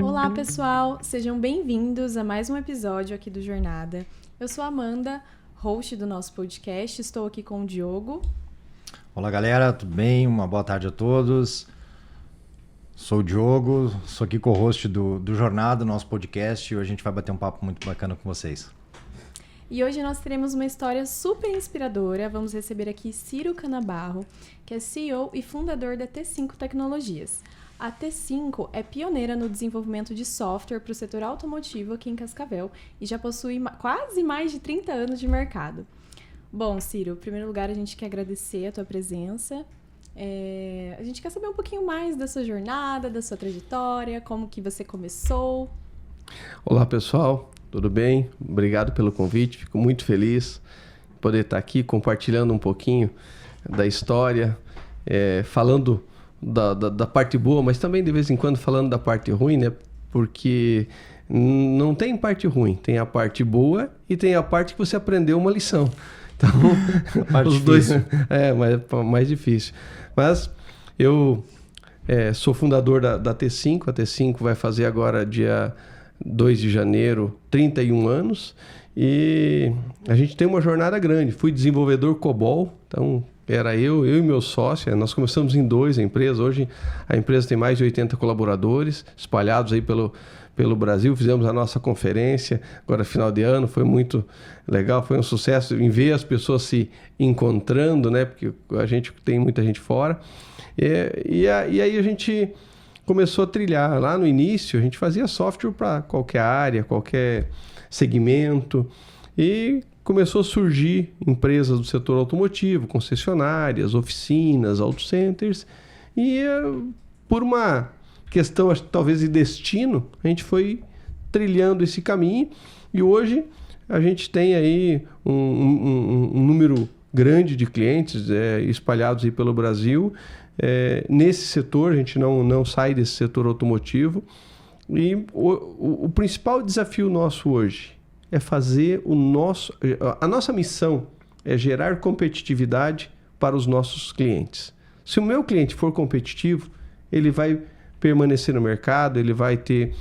Olá, pessoal! Sejam bem-vindos a mais um episódio aqui do Jornada. Eu sou a Amanda, host do nosso podcast. Estou aqui com o Diogo. Olá, galera, tudo bem? Uma boa tarde a todos. Sou o Diogo, sou aqui co-host do Jornada, nosso podcast, e hoje a gente vai bater um papo muito bacana com vocês. E hoje nós teremos uma história super inspiradora. Vamos receber aqui Ciro Canabarro, que é CEO e fundador da T5 Tecnologias. A T5 é pioneira no desenvolvimento de software para o setor automotivo aqui em Cascavel e já possui quase mais de 30 anos de mercado. Bom, Ciro, em primeiro lugar a gente quer agradecer a tua presença. A gente quer saber um pouquinho mais da sua jornada, da sua trajetória, como que você começou. Olá, pessoal, tudo bem? Obrigado pelo convite, fico muito feliz de poder estar aqui compartilhando um pouquinho da história, falando da parte boa, mas também de vez em quando falando da parte ruim, né? Porque não tem parte ruim, tem a parte boa e tem a parte que você aprendeu uma lição. Então, os dois mais difícil. Mas eu sou fundador da T5. A T5 vai fazer agora, dia 2 de janeiro, 31 anos. E a gente tem uma jornada grande. Fui desenvolvedor COBOL, então era eu e meu sócio. Nós começamos em 2 a empresa. Hoje a empresa tem mais de 80 colaboradores espalhados aí pelo Brasil. Fizemos a nossa conferência agora final de ano, foi muito legal, foi um sucesso em ver as pessoas se encontrando, né? Porque a gente tem muita gente fora. E aí a gente começou a trilhar. Lá no início a gente fazia software para qualquer área, qualquer segmento, e começou a surgir empresas do setor automotivo, concessionárias, oficinas, auto centers, e por uma questão talvez de destino, a gente foi trilhando esse caminho e hoje a gente tem aí um número grande de clientes espalhados aí pelo Brasil. Nesse setor, a gente não sai desse setor automotivo e o principal desafio nosso hoje é fazer a nossa missão é gerar competitividade para os nossos clientes. Se o meu cliente for competitivo, ele vai permanecer no mercado, ele vai ter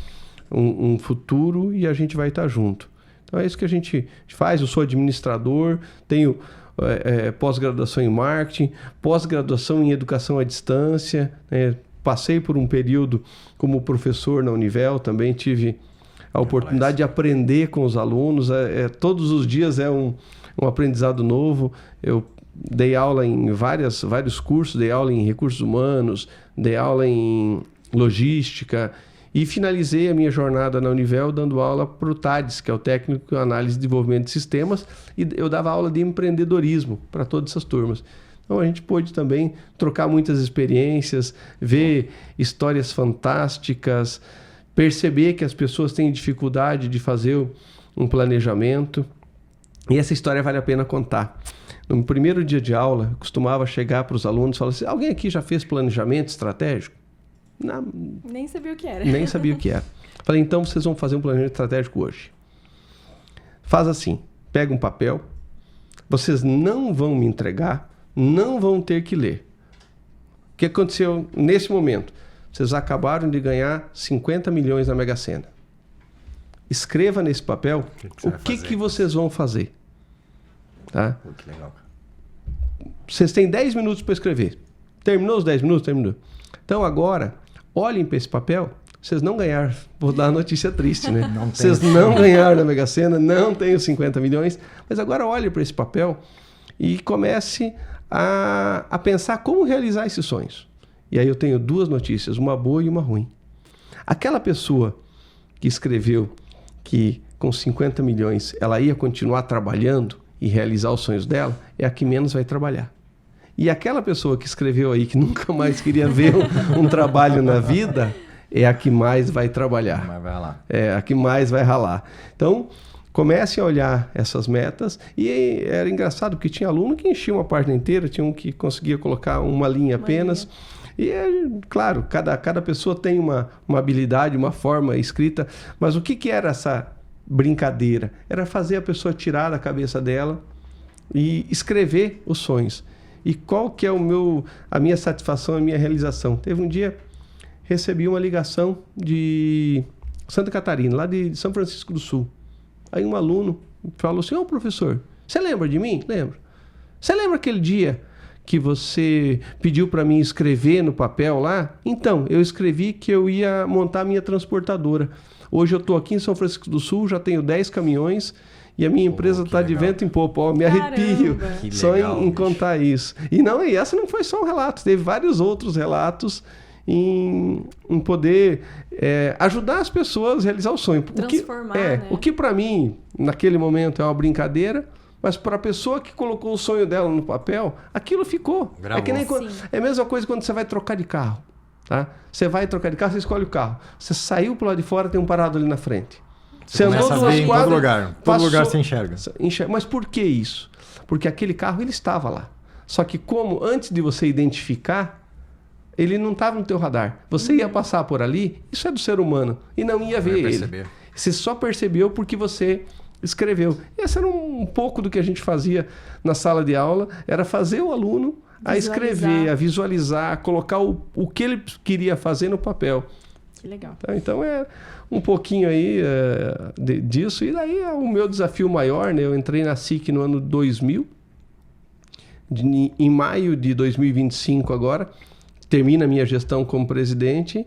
um futuro e a gente vai estar junto. Então é isso que a gente faz. Eu sou administrador, tenho pós-graduação em marketing, pós-graduação em educação à distância, passei por um período como professor na Univel, também tive a oportunidade de aprender com os alunos. Todos os dias é um aprendizado novo. Eu dei aula em vários cursos, dei aula em recursos humanos, dei aula em logística e finalizei a minha jornada na Univel dando aula para o TADES, que é o Técnico em Análise e Desenvolvimento de Sistemas, e eu dava aula de empreendedorismo para todas essas turmas. Então a gente pôde também trocar muitas experiências, ver histórias fantásticas, perceber que as pessoas têm dificuldade de fazer um planejamento, e essa história vale a pena contar. No primeiro dia de aula, eu costumava chegar para os alunos e falar assim: alguém aqui já fez planejamento estratégico? Não, nem sabia o que era. Nem sabia o que era. Falei, então vocês vão fazer um planejamento estratégico hoje. Faz assim, pega um papel, vocês não vão me entregar, não vão ter que ler. O que aconteceu nesse momento? Vocês acabaram de ganhar 50 milhões na Mega Sena. Escreva nesse papel o que vocês vão fazer. Tá? Que legal. Vocês têm 10 minutos para escrever. Terminou os 10 minutos? Terminou. Então agora, olhem para esse papel. Vocês não ganharam. Vou dar uma notícia triste, né? Vocês não ganharam na Mega Sena, não tem os 50 milhões. Mas agora olhe para esse papel e comece a pensar como realizar esses sonhos. E aí eu tenho 2 notícias, uma boa e uma ruim. Aquela pessoa que escreveu que com 50 milhões ela ia continuar trabalhando e realizar os sonhos dela, é a que menos vai trabalhar. E aquela pessoa que escreveu aí que nunca mais queria ver um trabalho na vida, é a que mais vai trabalhar. Vai ralar. É a que mais vai ralar. Então, comecem a olhar essas metas. E era engraçado porque tinha aluno que enchia uma página inteira, tinha um que conseguia colocar uma linha apenas. E, claro, cada pessoa tem uma habilidade, uma forma escrita. Mas o que era essa brincadeira? Era fazer a pessoa tirar da cabeça dela e escrever os sonhos. E qual que é a minha satisfação, a minha realização? Teve um dia, recebi uma ligação de Santa Catarina, lá de São Francisco do Sul. Aí um aluno falou assim, professor, você lembra de mim? Lembro. Você lembra aquele dia que você pediu para mim escrever no papel lá? Então, eu escrevi que eu ia montar a minha transportadora. Hoje eu estou aqui em São Francisco do Sul, já tenho 10 caminhões e a minha empresa está de vento em popa. Me arrepio só em contar isso. E essa não foi só um relato, teve vários outros relatos em poder ajudar as pessoas a realizar o sonho. Transformar, né? O que para mim, naquele momento, é uma brincadeira, mas para a pessoa que colocou o sonho dela no papel, aquilo ficou. É a mesma coisa quando você vai trocar de carro. Tá? Você vai trocar de carro, você escolhe o carro. Você saiu para lá de fora, tem um parado ali na frente. Você andou 2 quadras, em todo lugar. Todo lugar você enxerga. Mas por que isso? Porque aquele carro ele estava lá. Só que como antes de você identificar, ele não estava no teu radar. Você ia passar por ali, isso é do ser humano, e não ia ver ele. Você só percebeu porque você escreveu. Esse era um pouco do que a gente fazia na sala de aula, era fazer o aluno a escrever, a visualizar, a colocar o que ele queria fazer no papel. Que legal. Então é um pouquinho aí disso. E daí o meu desafio maior, né? Eu entrei na SIC no ano 2000. Em maio de 2025 agora, termina a minha gestão como presidente.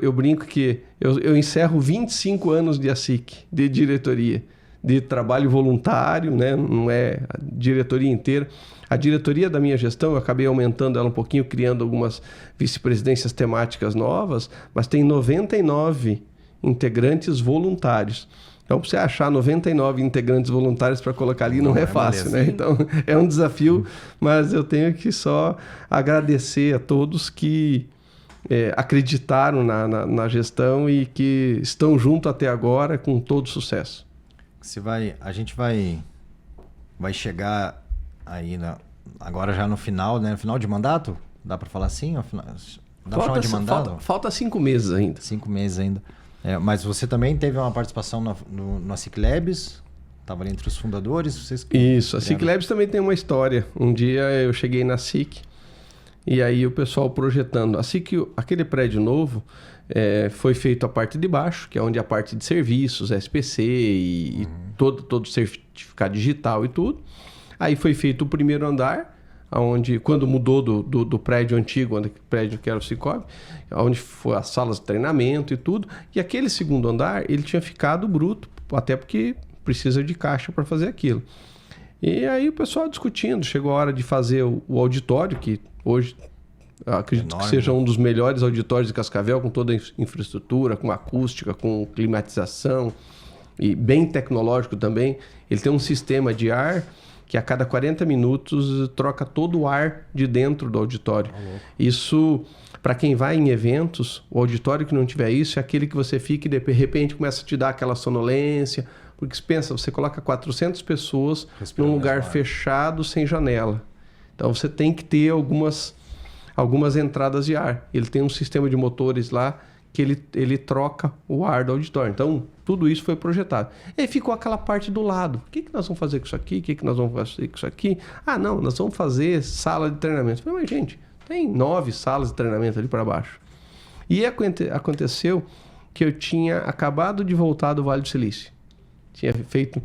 Eu brinco que eu encerro 25 anos de ASIC, de diretoria, de trabalho voluntário, né? Não é a diretoria inteira. A diretoria da minha gestão, eu acabei aumentando ela um pouquinho, criando algumas vice-presidências temáticas novas, mas tem 99 integrantes voluntários. Então, para você achar 99 integrantes voluntários para colocar ali não é fácil, né? Então, é um desafio, mas eu tenho que só agradecer a todos que acreditaram na gestão e que estão junto até agora com todo sucesso. A gente vai chegar aí agora já no final, né? No final de mandato? Dá para falar assim? Dá para chamar de mandato? Falta 5 meses ainda. 5 meses ainda. Mas você também teve uma participação no ASIC Labs? Estava ali entre os fundadores? Isso, a ASIC Labs também tem uma história. Um dia eu cheguei na ASIC e aí o pessoal projetando. A ASIC, aquele prédio novo, foi feito a parte de baixo, que é onde a parte de serviços, SPC e todo certificado digital e tudo. Aí foi feito o primeiro andar, quando mudou do prédio antigo, o prédio que era o Cicobi, onde foi as salas de treinamento e tudo. E aquele segundo andar, ele tinha ficado bruto, até porque precisa de caixa para fazer aquilo. E aí o pessoal discutindo, chegou a hora de fazer o auditório, que hoje acredito que seja um dos melhores auditórios de Cascavel, com toda a infraestrutura, com acústica, com climatização, e bem tecnológico também. Ele tem um sistema de ar que a cada 40 minutos troca todo o ar de dentro do auditório. Isso, para quem vai em eventos, o auditório que não tiver isso é aquele que você fica e de repente começa a te dar aquela sonolência. Porque você pensa, você coloca 400 pessoas num lugar fechado, sem janela. Então você tem que ter algumas entradas de ar. Ele tem um sistema de motores lá que ele troca o ar do auditório. Então, tudo isso foi projetado. E aí ficou aquela parte do lado. O que nós vamos fazer com isso aqui? O que nós vamos fazer com isso aqui? Ah, não, nós vamos fazer sala de treinamento. Eu falei, mas gente, tem 9 salas de treinamento ali para baixo. E aconteceu que eu tinha acabado de voltar do Vale do Silício. Tinha feito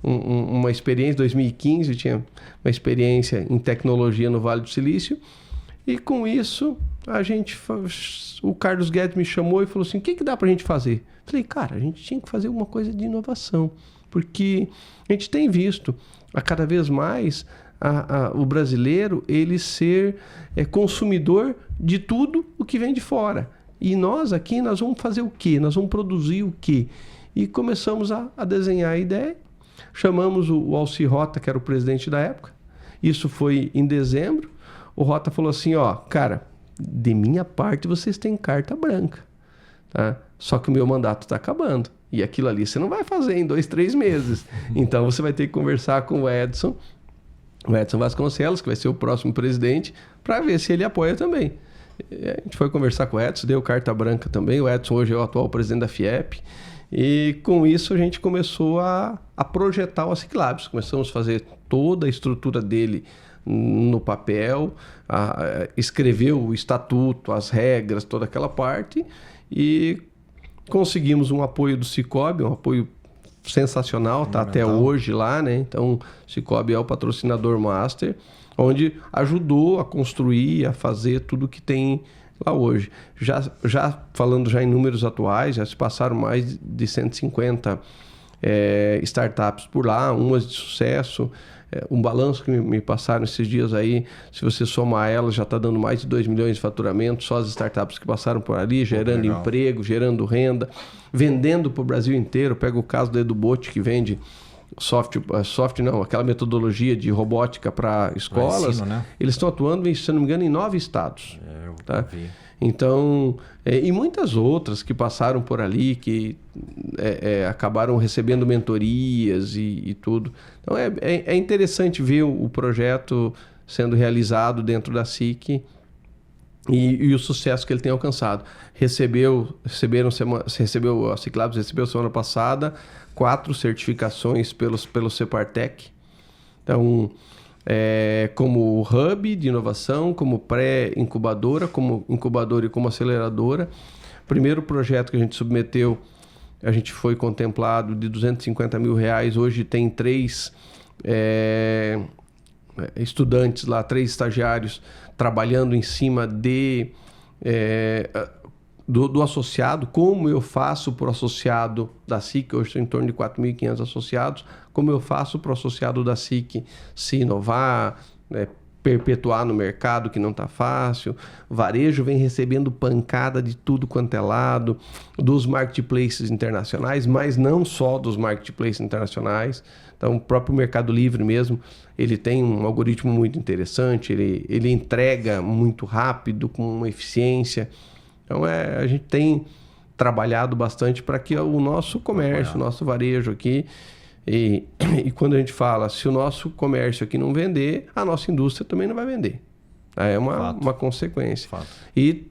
uma experiência em 2015, tinha uma experiência em tecnologia no Vale do Silício. E com isso, o Carlos Guedes me chamou e falou assim, o que dá para a gente fazer? Falei, cara, a gente tinha que fazer alguma coisa de inovação, porque a gente tem visto a cada vez mais o brasileiro ele ser consumidor de tudo o que vem de fora. E nós aqui, nós vamos fazer o quê? Nós vamos produzir o quê? E começamos a desenhar a ideia, chamamos o Alci Rota, que era o presidente da época, isso foi em dezembro. O Rota falou assim, cara, de minha parte vocês têm carta branca, tá? Só que o meu mandato está acabando. E aquilo ali você não vai fazer em 2, 3 meses. Então você vai ter que conversar com o Edson Vasconcelos, que vai ser o próximo presidente, para ver se ele apoia também. A gente foi conversar com o Edson, deu carta branca também. O Edson hoje é o atual presidente da FIEP. E com isso a gente começou a projetar o ASIC Labs. Começamos a fazer toda a estrutura dele no papel, escreveu o estatuto, as regras, toda aquela parte, e conseguimos um apoio do Cicobi, um apoio sensacional, está até hoje lá, né? Então, o Cicobi é o patrocinador master, onde ajudou a construir, a fazer tudo que tem lá hoje. Já falando já em números atuais, já se passaram mais de 150 startups por lá, umas de sucesso. Um balanço que me passaram esses dias aí, se você somar elas, já está dando mais de 2 milhões de faturamento, só as startups que passaram por ali, gerando emprego, gerando renda, vendendo para o Brasil inteiro. Pega o caso do EduBot, que vende aquela metodologia de robótica para escolas. Ensino, né? Eles estão atuando, se não me engano, em 9 estados. Tá? Então, e muitas outras que passaram por ali, que acabaram recebendo mentorias e tudo. Então, é interessante ver o projeto sendo realizado dentro da SIC e o sucesso que ele tem alcançado. A Ciclabs recebeu semana passada 4 certificações pelo Separtec. Então, como hub de inovação, como pré-incubadora, como incubadora e como aceleradora. O primeiro projeto que a gente submeteu, a gente foi contemplado de R$250 mil. Hoje tem 3 estudantes lá, 3 estagiários trabalhando em cima do associado. Como eu faço para o associado da SIC, hoje tem em torno de 4.500 associados, como eu faço para o associado da SIC se inovar, perpetuar no mercado que não está fácil. O varejo vem recebendo pancada de tudo quanto é lado, dos marketplaces internacionais, mas não só dos marketplaces internacionais. Então, o próprio Mercado Livre mesmo, ele tem um algoritmo muito interessante, ele entrega muito rápido, com uma eficiência. Então, a gente tem trabalhado bastante para que o nosso comércio, o nosso varejo aqui, e quando a gente fala, se o nosso comércio aqui não vender, a nossa indústria também não vai vender. É uma consequência. Fato. E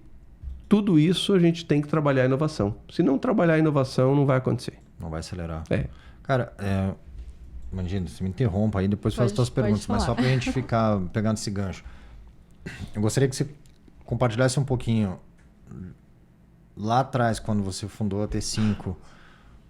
tudo isso a gente tem que trabalhar a inovação. Se não trabalhar a inovação, não vai acontecer. Não vai acelerar. Cara, imagina, você me interrompa aí, depois faz as suas perguntas, mas só para a gente ficar pegando esse gancho. Eu gostaria que você compartilhasse um pouquinho lá atrás, quando você fundou a T5,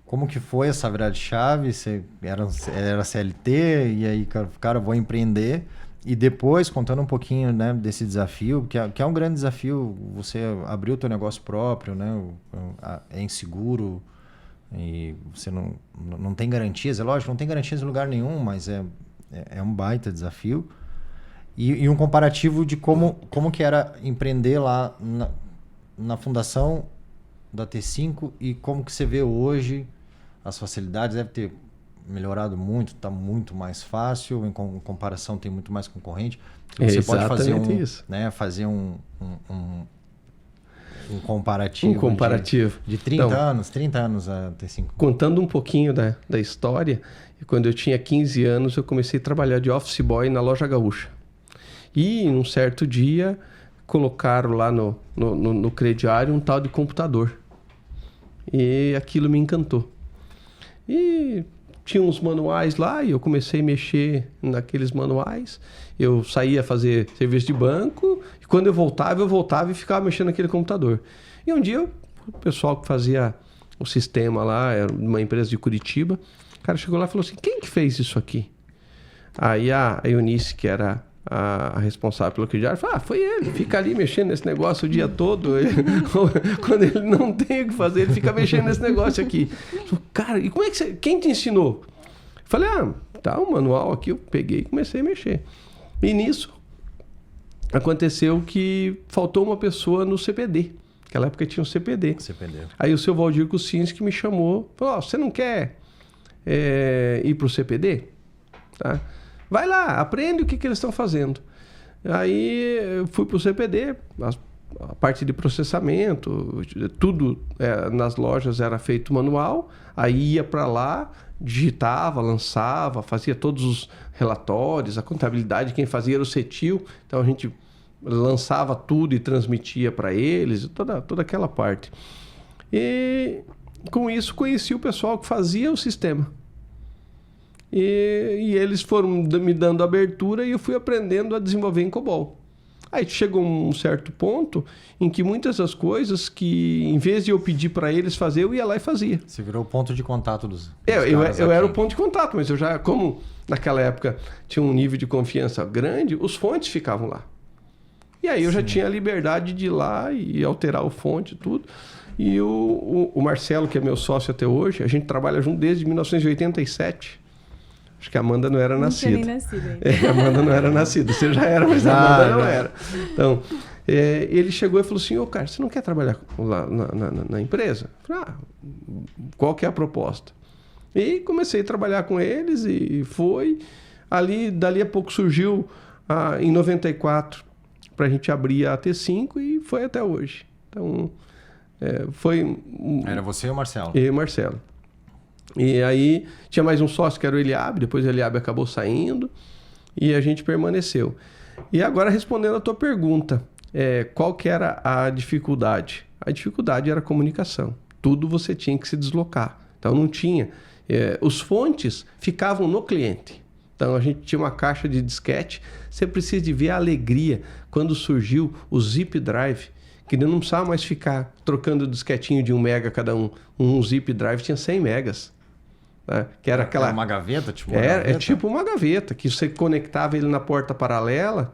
como que foi essa virada de chave? Você era CLT e aí, cara, vou empreender. E depois, contando um pouquinho, né, desse desafio, que é um grande desafio, você abrir o teu negócio próprio, né, é inseguro e você não tem garantias. É lógico, não tem garantias em lugar nenhum, mas é um baita desafio. E um comparativo de como que era empreender lá na fundação da T5 e como que você vê hoje as facilidades. Deve ter melhorado muito, está muito mais fácil, em comparação tem muito mais concorrente. Você pode fazer um comparativo. Um comparativo. De 30 anos a T5. Contando um pouquinho da história, quando eu tinha 15 anos, eu comecei a trabalhar de office boy na Loja Gaúcha. E, num certo dia, colocaram lá no crediário um tal de computador. E aquilo me encantou. E tinha uns manuais lá e eu comecei a mexer naqueles manuais. Eu saía a fazer serviço de banco e quando eu voltava e ficava mexendo naquele computador. E um dia o pessoal que fazia o sistema lá, era uma empresa de Curitiba, o cara chegou lá e falou assim, quem que fez isso aqui? Aí a Eunice, que era a responsável pelo crediário, falou, foi ele, fica ali mexendo nesse negócio o dia todo. Quando ele não tem o que fazer, ele fica mexendo nesse negócio aqui. Falei, cara, e como é que quem te ensinou? Eu falei, tá um manual aqui, eu peguei e comecei a mexer. E nisso, aconteceu que faltou uma pessoa no CPD. Naquela época tinha um CPD. Aí o seu Valdir Kucinski me chamou, falou, você não quer ir pro CPD? Tá? Vai lá, aprende o que eles estão fazendo. Aí eu fui para o CPD, a parte de processamento, tudo nas lojas era feito manual, aí ia para lá, digitava, lançava, fazia todos os relatórios, a contabilidade, quem fazia era o CETIL, então a gente lançava tudo e transmitia para eles, toda aquela parte. E com isso conheci o pessoal que fazia o sistema. E eles foram me dando abertura e eu fui aprendendo a desenvolver em COBOL. Aí chegou um certo ponto em que muitas das coisas que, em vez de eu pedir para eles fazer, eu ia lá e fazia. Você virou o ponto de contato dos eu era o ponto de contato, mas eu já, como naquela época tinha um nível de confiança grande, os fontes ficavam lá. E aí eu já tinha a liberdade de ir lá e alterar o fonte e tudo. E o Marcelo, que é meu sócio até hoje, a gente trabalha junto desde 1987. Acho que a Amanda não era nascida. Não tinha nem nascido ainda. A Amanda não era nascida. Você já era, mas a Amanda não era. Então, ele chegou e falou assim, cara, você não quer trabalhar lá na empresa? Eu falei, qual que é a proposta? E comecei a trabalhar com eles e foi. Dali a pouco surgiu, em 94, para a gente abrir a T5 e foi até hoje. Então, foi... Era você e o Marcelo? Eu e o Marcelo. E aí tinha mais um sócio que era o Eliabe, depois o Eliabe acabou saindo e a gente permaneceu. E agora respondendo a tua pergunta, qual que era a dificuldade? A dificuldade era a comunicação. Tudo você tinha que se deslocar. Então não tinha... os fontes ficavam no cliente. Então a gente tinha uma caixa de disquete. Você precisa de ver a alegria quando surgiu o Zip Drive, que não precisava mais ficar trocando disquetinho de 1 mega cada um. Um Zip Drive tinha 100 megas. Né? Que era aquela... Era uma gaveta? Tipo uma gaveta? É tipo uma gaveta, que você conectava ele na porta paralela.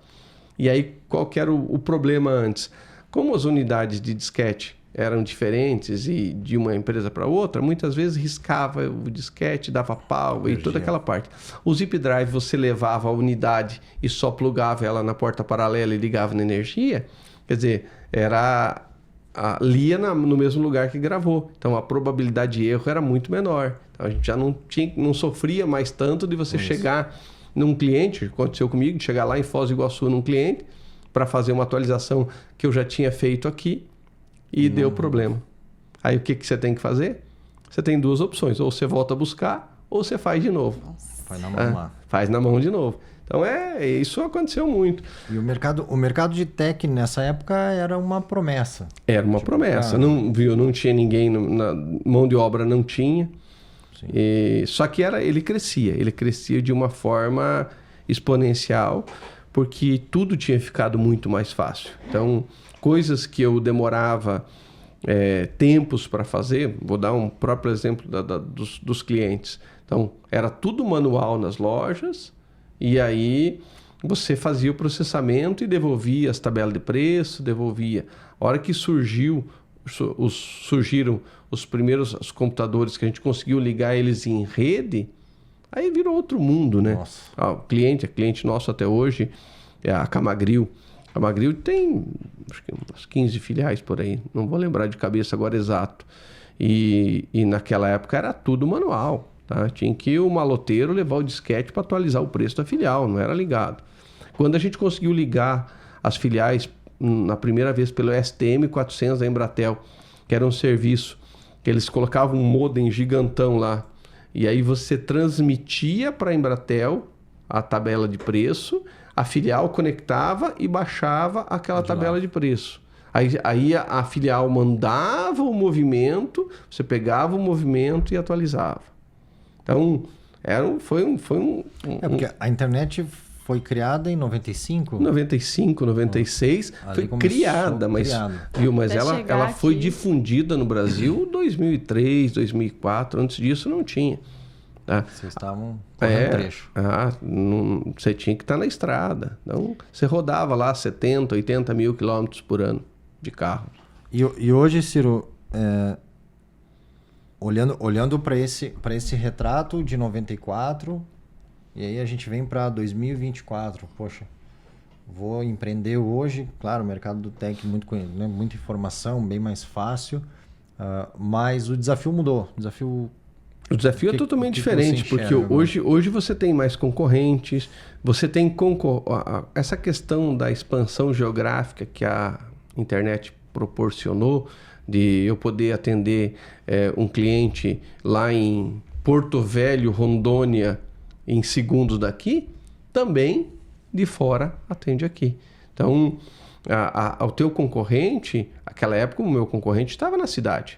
E aí, qual que era o problema antes? Como as unidades de disquete eram diferentes e de uma empresa para outra, muitas vezes riscava o disquete, dava pau e toda aquela parte. O Zip Drive, você levava a unidade e só plugava ela na porta paralela e ligava na energia. Quer dizer, lia no mesmo lugar que gravou. Então, a probabilidade de erro era muito menor. Então, a gente já não sofria mais tanto de você chegar num cliente, aconteceu comigo, de chegar lá em Foz do Iguaçu num cliente para fazer uma atualização que eu já tinha feito aqui e deu problema. Aí, o que você tem que fazer? Você tem 2 opções. Ou você volta a buscar, ou você faz de novo. Faz na mão lá. Faz na mão de novo. Então, isso aconteceu muito. E o mercado de tech nessa época era uma promessa. Era uma promessa. Não tinha ninguém, na mão de obra não tinha. Só que ele crescia de uma forma exponencial, porque tudo tinha ficado muito mais fácil. Então, coisas que eu demorava tempos para fazer, vou dar um próprio exemplo dos clientes. Então, era tudo manual nas lojas, e aí você fazia o processamento e devolvia as tabelas de preço, devolvia. A hora que surgiram os primeiros computadores que a gente conseguiu ligar eles em rede, aí virou outro mundo, né? O cliente nosso até hoje é a Camagril. A Camagril tem acho que umas 15 filiais por aí, não vou lembrar de cabeça agora exato. E naquela época era tudo manual. Tá? Tinha que o maloteiro levar o disquete para atualizar o preço da filial, não era ligado. Quando a gente conseguiu ligar as filiais na primeira vez pelo STM400 da Embratel, que era um serviço que eles colocavam um modem gigantão lá, e aí você transmitia para a Embratel a tabela de preço, a filial conectava e baixava aquela tabela de preço. Aí a filial mandava o movimento, você pegava o movimento e atualizava. Então, foi porque a internet foi criada em 95? 95, 96, foi criada, mas ela foi difundida no Brasil em 2003, 2004, antes disso não tinha. Tá? Vocês estavam correndo trecho. Você tinha que estar na estrada. Então, você rodava lá 70, 80 mil quilômetros por ano de carro. E hoje, Ciro... Olhando para esse retrato de 94, e aí a gente vem para 2024. Poxa, vou empreender hoje. Claro, o mercado do tech, muita informação, bem mais fácil. Mas o desafio mudou. O desafio é totalmente diferente, porque hoje você tem mais concorrentes, você tem essa questão da expansão geográfica que a internet proporcionou, de eu poder atender um cliente lá em Porto Velho, Rondônia, em segundos daqui, também de fora atende aqui. Então, ao teu concorrente, naquela época o meu concorrente estava na cidade.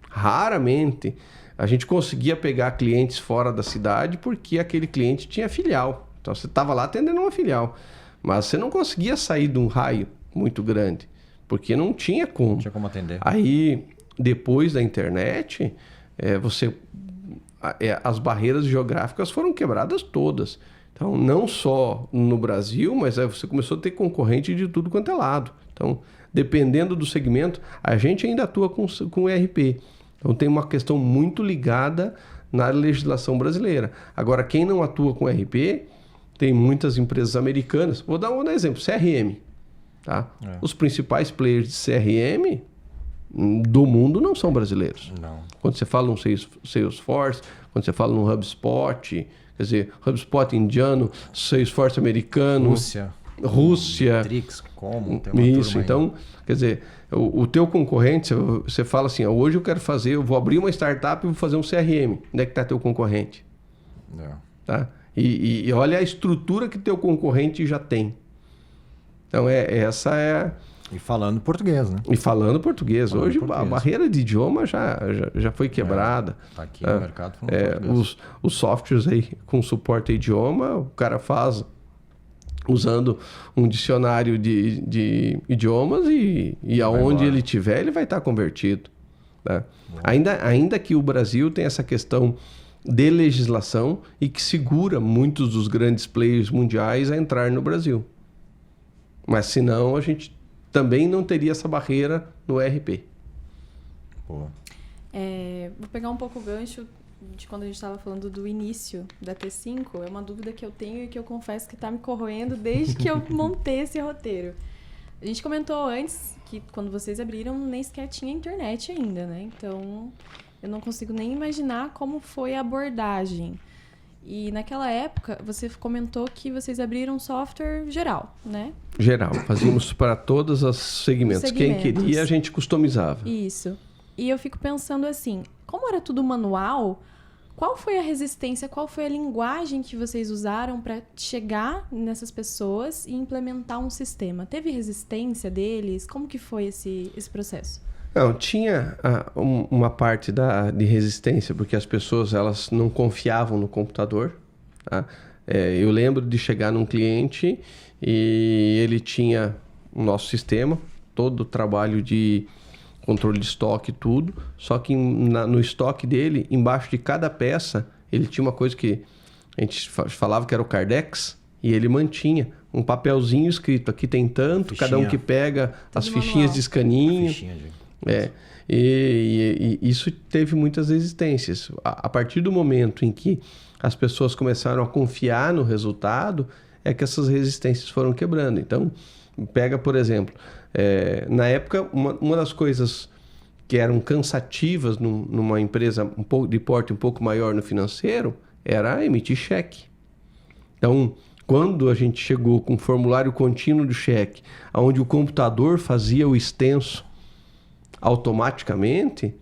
Raramente A gente conseguia pegar clientes fora da cidade porque aquele cliente tinha filial. Então você estava lá atendendo uma filial. Mas você não conseguia sair de um raio muito grande, porque não tinha como. Não tinha como atender. Aí, depois da internet, as barreiras geográficas foram quebradas todas. Então, não só no Brasil, mas aí você começou a ter concorrente de tudo quanto é lado. Então, dependendo do segmento, a gente ainda atua com ERP. Então, tem uma questão muito ligada na legislação brasileira. Agora, quem não atua com ERP, tem muitas empresas americanas. Vou dar um exemplo, CRM. Tá? Os principais players de CRM do mundo não são brasileiros. Não. Quando você fala no Salesforce, quando você fala no HubSpot, quer dizer, HubSpot indiano, Salesforce americano, Rússia, Trix, como tem uma isso. Então, quer dizer, o teu concorrente, você fala assim, hoje eu vou abrir uma startup e vou fazer um CRM. Onde é que está teu concorrente? Tá? E olha a estrutura que teu concorrente já tem. Então, essa é... E falando português, né? E falando português. Hoje a barreira de idioma já foi quebrada. Tá aqui no mercado falando português. Os softwares aí com suporte a idioma, o cara faz usando um dicionário de idiomas e aonde ele tiver, ele vai estar convertido. Né? Ainda que o Brasil tenha essa questão de legislação e que segura muitos dos grandes players mundiais a entrar no Brasil. Mas senão a gente também não teria essa barreira no ERP. Boa. Vou pegar um pouco o gancho de quando a gente estava falando do início da T5. É uma dúvida que eu tenho e que eu confesso que está me corroendo desde que eu montei esse roteiro. A gente comentou antes que quando vocês abriram nem sequer tinha internet ainda, né? Então eu não consigo nem imaginar como foi a abordagem. E naquela época, você comentou que vocês abriram software geral, né? Geral. Fazíamos para todos os segmentos. Quem queria, a gente customizava. Isso. E eu fico pensando assim, como era tudo manual, qual foi a resistência, qual foi a linguagem que vocês usaram para chegar nessas pessoas e implementar um sistema? Teve resistência deles? Como que foi esse processo? Não, tinha uma parte de resistência, porque as pessoas elas não confiavam no computador. Tá? Eu lembro de chegar num cliente e ele tinha o nosso sistema, todo o trabalho de controle de estoque e tudo, só que no estoque dele, embaixo de cada peça, ele tinha uma coisa que a gente falava que era o Cardex, e ele mantinha um papelzinho escrito, aqui tem tanto, cada um que pega tudo as fichinhas manual. De escaninho. E isso teve muitas resistências. A partir do momento em que as pessoas começaram a confiar no resultado, é que essas resistências foram quebrando. Então, pega, por exemplo, na época, uma das coisas que eram cansativas numa empresa de porte um pouco maior no financeiro era emitir cheque. Então, quando a gente chegou com um formulário contínuo de cheque, onde o computador fazia o extenso automaticamente,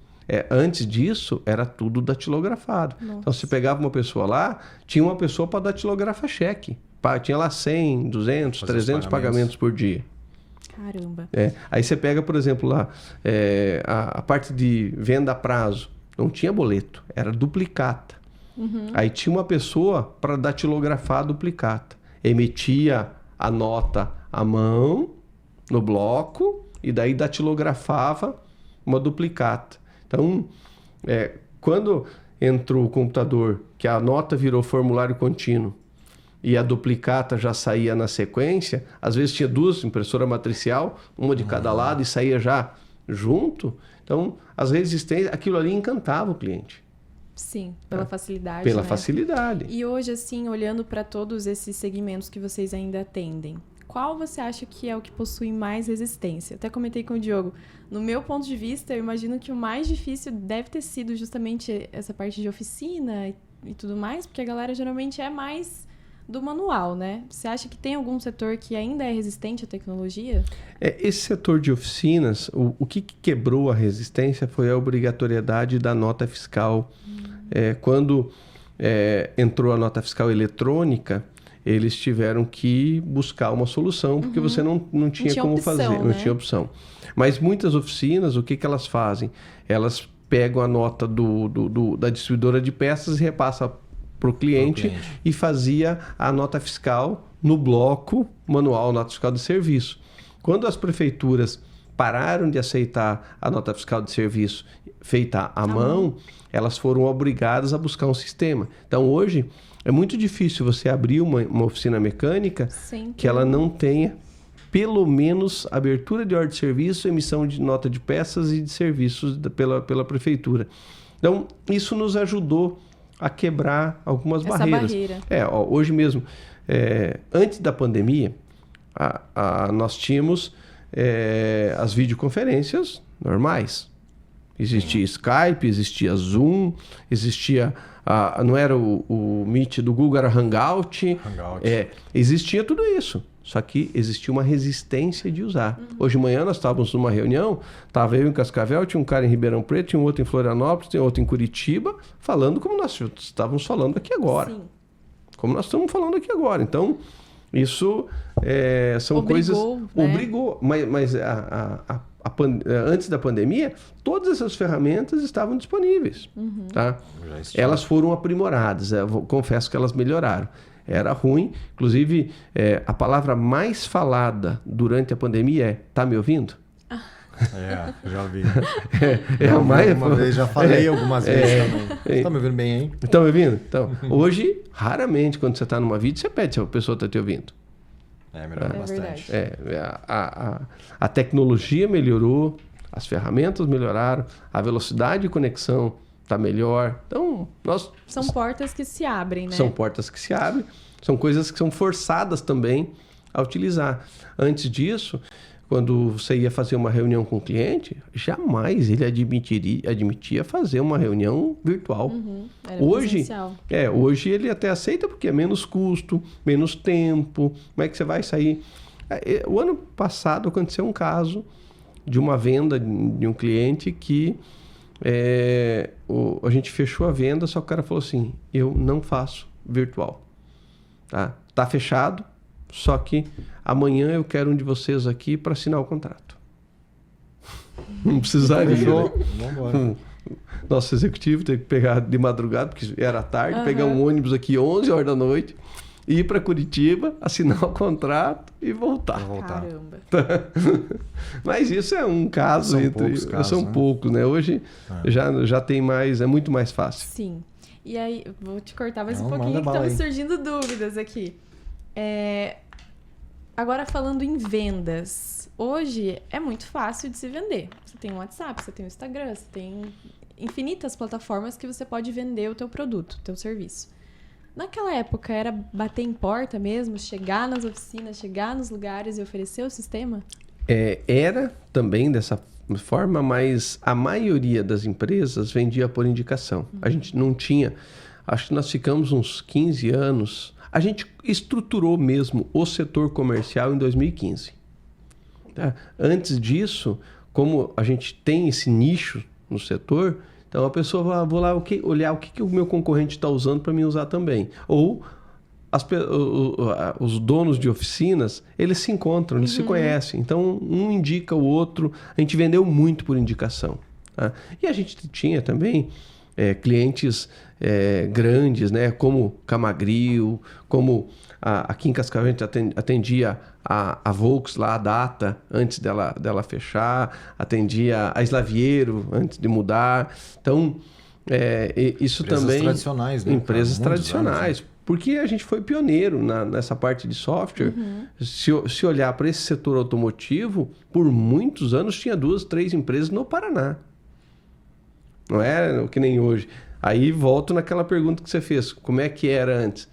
antes disso era tudo datilografado. Nossa. Então, você pegava uma pessoa lá, tinha uma pessoa para datilografar cheque. Tinha lá 100, 200, 300 pagamentos por dia. Caramba. Aí você pega, por exemplo, lá a parte de venda a prazo. Não tinha boleto, era duplicata. Uhum. Aí tinha uma pessoa para datilografar a duplicata. Emitia a nota à mão, no bloco, e daí datilografava uma duplicata. Então, quando entrou o computador, que a nota virou formulário contínuo, e a duplicata já saía na sequência, às vezes tinha duas, impressora matricial, uma de cada lado e saía já junto. Então, as resistências, aquilo ali encantava o cliente. Sim, pela facilidade. Pela facilidade. E hoje, assim, olhando para todos esses segmentos que vocês ainda atendem, qual você acha que é o que possui mais resistência? Até comentei com o Diogo. No meu ponto de vista, eu imagino que o mais difícil deve ter sido justamente essa parte de oficina e tudo mais, porque a galera geralmente é mais do manual, né? Você acha que tem algum setor que ainda é resistente à tecnologia? Esse setor de oficinas, o que quebrou a resistência foi a obrigatoriedade da nota fiscal. Quando entrou a nota fiscal eletrônica, eles tiveram que buscar uma solução, porque você não tinha como opção, fazer, né? não tinha opção. Mas muitas oficinas, o que elas fazem? Elas pegam a nota da distribuidora de peças e repassa para o cliente e fazia a nota fiscal no bloco manual, nota fiscal de serviço. Quando as prefeituras pararam de aceitar a nota fiscal de serviço feita à mão, elas foram obrigadas a buscar um sistema. Então, hoje, é muito difícil você abrir uma oficina mecânica que ela não tenha, pelo menos, abertura de ordem de serviço, emissão de nota de peças e de serviços pela prefeitura. Então, isso nos ajudou a quebrar algumas barreiras. Hoje mesmo, antes da pandemia, nós tínhamos as videoconferências normais. Existia Skype, existia Zoom, existia... não era o Meet do Google, era Hangout. Existia tudo isso. Só que existia uma resistência de usar. Hoje de manhã nós estávamos numa reunião, estava eu em Cascavel, tinha um cara em Ribeirão Preto, tinha um outro em Florianópolis, tinha outro em Curitiba, falando como nós estávamos falando aqui agora. Sim. Como nós estamos falando aqui agora. Então, isso são coisas... Obrigou. Mas antes da pandemia, todas essas ferramentas estavam disponíveis. Tá? Elas foram aprimoradas. Confesso que elas melhoraram. Era ruim. Inclusive, a palavra mais falada durante a pandemia é: tá me ouvindo? Já ouvi. Uma vez, já falei algumas vezes também. Tá me ouvindo bem, hein? Estão me ouvindo? Então, hoje, raramente, quando você está numa vídeo, você pede se a pessoa está te ouvindo. Melhorou bastante. A tecnologia melhorou, as ferramentas melhoraram, a velocidade de conexão está melhor. Então, são portas que se abrem, né? São portas que se abrem, são coisas que são forçadas também a utilizar. Antes disso, quando você ia fazer uma reunião com o cliente, jamais ele admitia fazer uma reunião virtual. Era presencial. Hoje ele até aceita porque é menos custo, menos tempo. Como é que você vai sair? O ano passado aconteceu um caso de uma venda de um cliente que a gente fechou a venda, só que o cara falou assim: eu não faço virtual. Tá fechado, só que amanhã eu quero um de vocês aqui para assinar o contrato. Não precisaria. Nosso executivo teve que pegar de madrugada, porque era tarde, pegar um ônibus aqui 11 horas da noite, ir para Curitiba, assinar o contrato e voltar. Caramba. Mas isso é um caso são poucos, né? Hoje já tem mais, é muito mais fácil. Sim. E aí, vou te cortar mais um pouquinho, que estão surgindo dúvidas aqui. Agora, falando em vendas, hoje é muito fácil de se vender. Você tem o WhatsApp, você tem o Instagram, você tem infinitas plataformas que você pode vender o teu produto, o teu serviço. Naquela época, era bater em porta mesmo, chegar nas oficinas, chegar nos lugares e oferecer o sistema? Era também dessa forma, mas a maioria das empresas vendia por indicação. A gente não tinha... Acho que nós ficamos uns 15 anos... A gente estruturou mesmo o setor comercial em 2015. Tá? Antes disso, como a gente tem esse nicho no setor, então a pessoa vai, vou lá olhar o que o meu concorrente está usando para me usar também. Ou os donos de oficinas, eles se encontram, eles se conhecem. Então, um indica o outro. A gente vendeu muito por indicação. Tá? E a gente tinha também clientes grandes, né? Como Camagril, como aqui em Cascavel a gente atendia a Volks lá, a Data, antes dela fechar, atendia a Slaviero antes de mudar. Então, isso empresas também... Tradicionais, né? Empresas tradicionais, né? Porque a gente foi pioneiro nessa parte de software. Se olhar para esse setor automotivo, por muitos anos tinha 2, 3 empresas no Paraná. Não é que nem hoje. Aí volto naquela pergunta que você fez. Como é que era antes?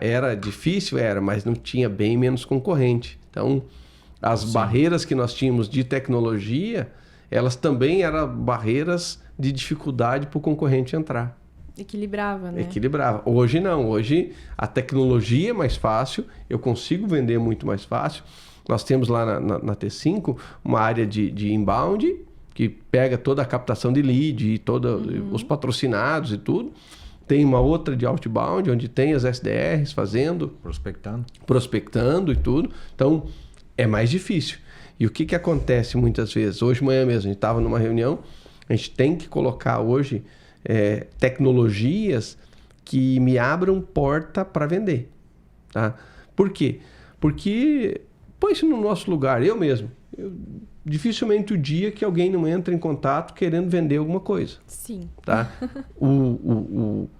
Era difícil? Era, mas não tinha bem menos concorrente. Então, as barreiras que nós tínhamos de tecnologia, elas também eram barreiras de dificuldade para o concorrente entrar. Equilibrava, né? Equilibrava. Hoje não. Hoje a tecnologia é mais fácil, eu consigo vender muito mais fácil. Nós temos lá na T5 uma área de inbound, que pega toda a captação de lead e todos os patrocinados e tudo. Tem uma outra de outbound, onde tem as SDRs fazendo... Prospectando e tudo. Então, é mais difícil. E o que acontece muitas vezes? Hoje de manhã mesmo, a gente estava numa reunião, A gente tem que colocar hoje tecnologias que me abram porta para vender. Tá? Por quê? Porque põe isso no nosso lugar, eu mesmo. Dificilmente o dia que alguém não entra em contato querendo vender alguma coisa. Sim. Tá?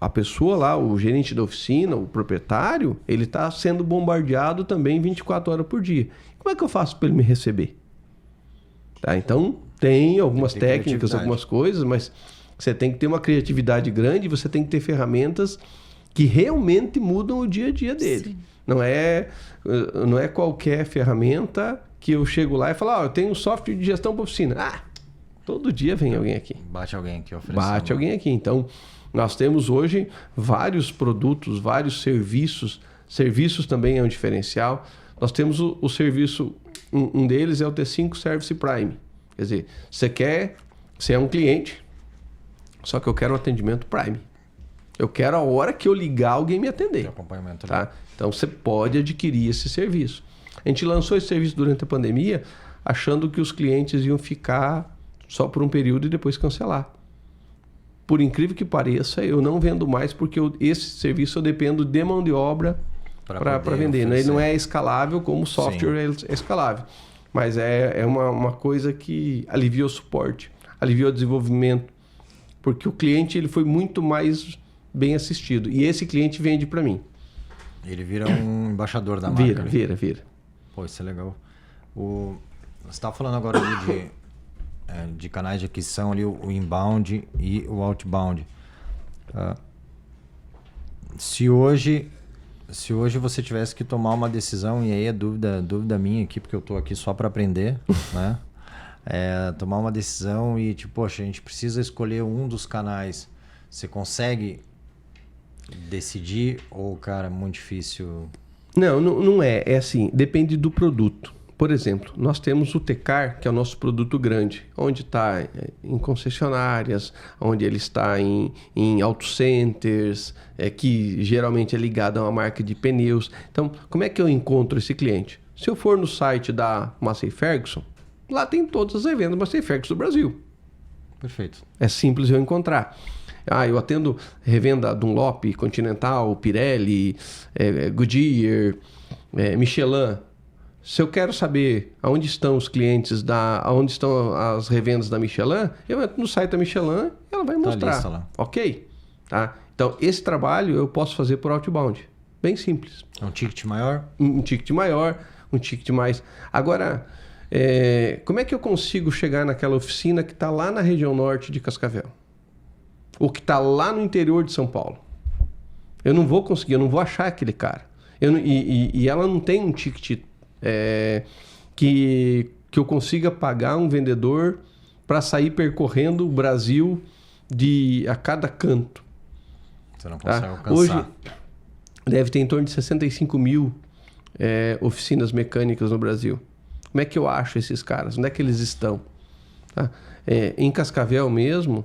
A pessoa lá, o gerente da oficina, o proprietário, ele está sendo bombardeado também 24 horas por dia. Como é que eu faço para ele me receber? Tá? Então, tem algumas técnicas, algumas coisas, mas você tem que ter uma criatividade grande, você tem que ter ferramentas que realmente mudam o dia a dia dele. Sim. Não é qualquer ferramenta que eu chego lá e falo, eu tenho um software de gestão para oficina. Todo dia vem alguém aqui. Bate alguém aqui oferecendo. Bate alguém aqui. Então, nós temos hoje vários produtos, vários serviços. Serviços também é um diferencial. Nós temos o serviço, um deles é o T5 Service Prime. Quer dizer, você é um cliente, só que eu quero um atendimento Prime. Eu quero a hora que eu ligar alguém me atender. Acompanhamento. Tá? Então, você pode adquirir esse serviço. A gente lançou esse serviço durante a pandemia, achando que os clientes iam ficar só por um período e depois cancelar. Por incrível que pareça, eu não vendo mais porque esse serviço eu dependo de mão de obra para vender. Ele não é escalável como o software é escalável. Mas é uma coisa que alivia o suporte, alivia o desenvolvimento. Porque o cliente ele foi muito mais bem assistido. E esse cliente vende para mim. Ele vira um embaixador da marca. Vira. Pô, isso é legal. Você estava falando agora ali de canais de aquisição, ali, o inbound e o outbound. Se hoje você tivesse que tomar uma decisão, e aí é dúvida minha aqui, porque eu estou aqui só para aprender, né? Tomar uma decisão e, poxa, a gente precisa escolher um dos canais. Você consegue decidir ou, cara, é muito difícil? Não é. É assim, depende do produto. Por exemplo, nós temos o Tecar, que é o nosso produto grande, onde está em concessionárias, onde ele está em auto centers, que geralmente é ligado a uma marca de pneus. Então, como é que eu encontro esse cliente? Se eu for no site da Massey Ferguson, lá tem todas as revendas Massey Ferguson do Brasil. Perfeito. É simples eu encontrar. Eu atendo revenda Dunlop, Continental, Pirelli, Goodyear, Michelin. Se eu quero saber aonde estão os clientes, aonde estão as revendas da Michelin, eu entro no site da Michelin e ela vai mostrar. Lista lá. Ok? Tá? Então, esse trabalho eu posso fazer por outbound. Bem simples. É um ticket maior? Um ticket maior, um ticket mais... Agora, como é que eu consigo chegar naquela oficina que está lá na região norte de Cascavel? Ou que está lá no interior de São Paulo? Eu não vou conseguir, eu não vou achar aquele cara. E ela não tem um ticket que eu consiga pagar um vendedor para sair percorrendo o Brasil a cada canto. Você não consegue alcançar. Hoje deve ter em torno de 65 mil oficinas mecânicas no Brasil. Como é que eu acho esses caras? Onde é que eles estão? Tá? Em Cascavel mesmo,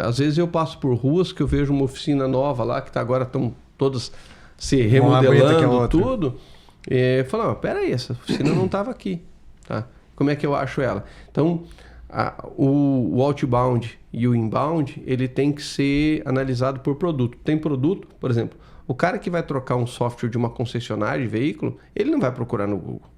às vezes eu passo por ruas que eu vejo uma oficina nova lá, que agora estão todas se remodelando tudo. Falo, peraí, essa oficina não estava aqui. Tá? Como é que eu acho ela? Então, o outbound e o inbound, ele tem que ser analisado por produto. Tem produto, por exemplo, o cara que vai trocar um software de uma concessionária de veículo, ele não vai procurar no Google.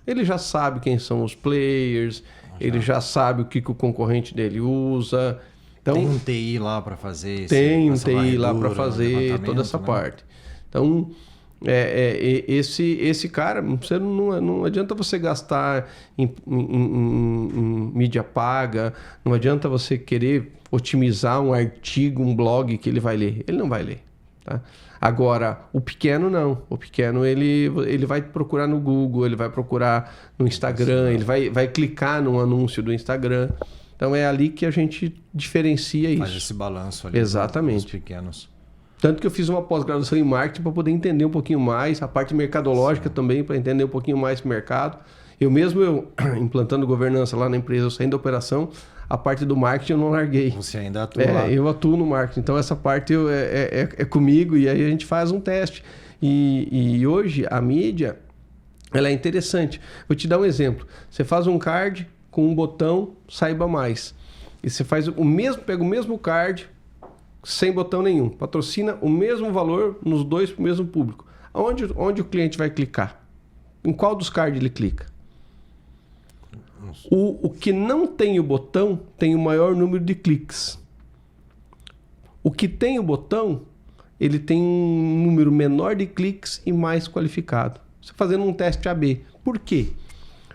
Ele já sabe quem são os players, ele já sabe o que o concorrente dele usa. Então, tem um TI lá para fazer tem um TI lá para fazer toda essa parte. Então, esse cara, você não adianta você gastar em mídia paga, não adianta você querer otimizar um artigo, um blog que ele vai ler. Ele não vai ler. Tá? Agora, o pequeno não. O pequeno ele vai procurar no Google, ele vai procurar no Instagram, ele vai clicar no anúncio do Instagram. Então é ali que a gente diferencia isso. Faz esse balanço ali. Exatamente. Dos pequenos. Tanto que eu fiz uma pós-graduação em marketing para poder entender um pouquinho mais, a parte mercadológica também, para entender um pouquinho mais o mercado. Eu implantando governança lá na empresa, eu saindo da operação, a parte do marketing eu não larguei. Você ainda atua lá. Eu atuo no marketing, então essa parte é comigo e aí a gente faz um teste. E hoje a mídia, ela é interessante. Vou te dar um exemplo. Você faz um card com um botão, saiba mais. E você faz o mesmo, pega o mesmo card, sem botão nenhum. Patrocina o mesmo valor nos dois para o mesmo público. Onde o cliente vai clicar? Em qual dos cards ele clica? O que não tem o botão tem o maior número de cliques. O que tem o botão, ele tem um número menor de cliques e mais qualificado. Você fazendo um teste AB. Por quê?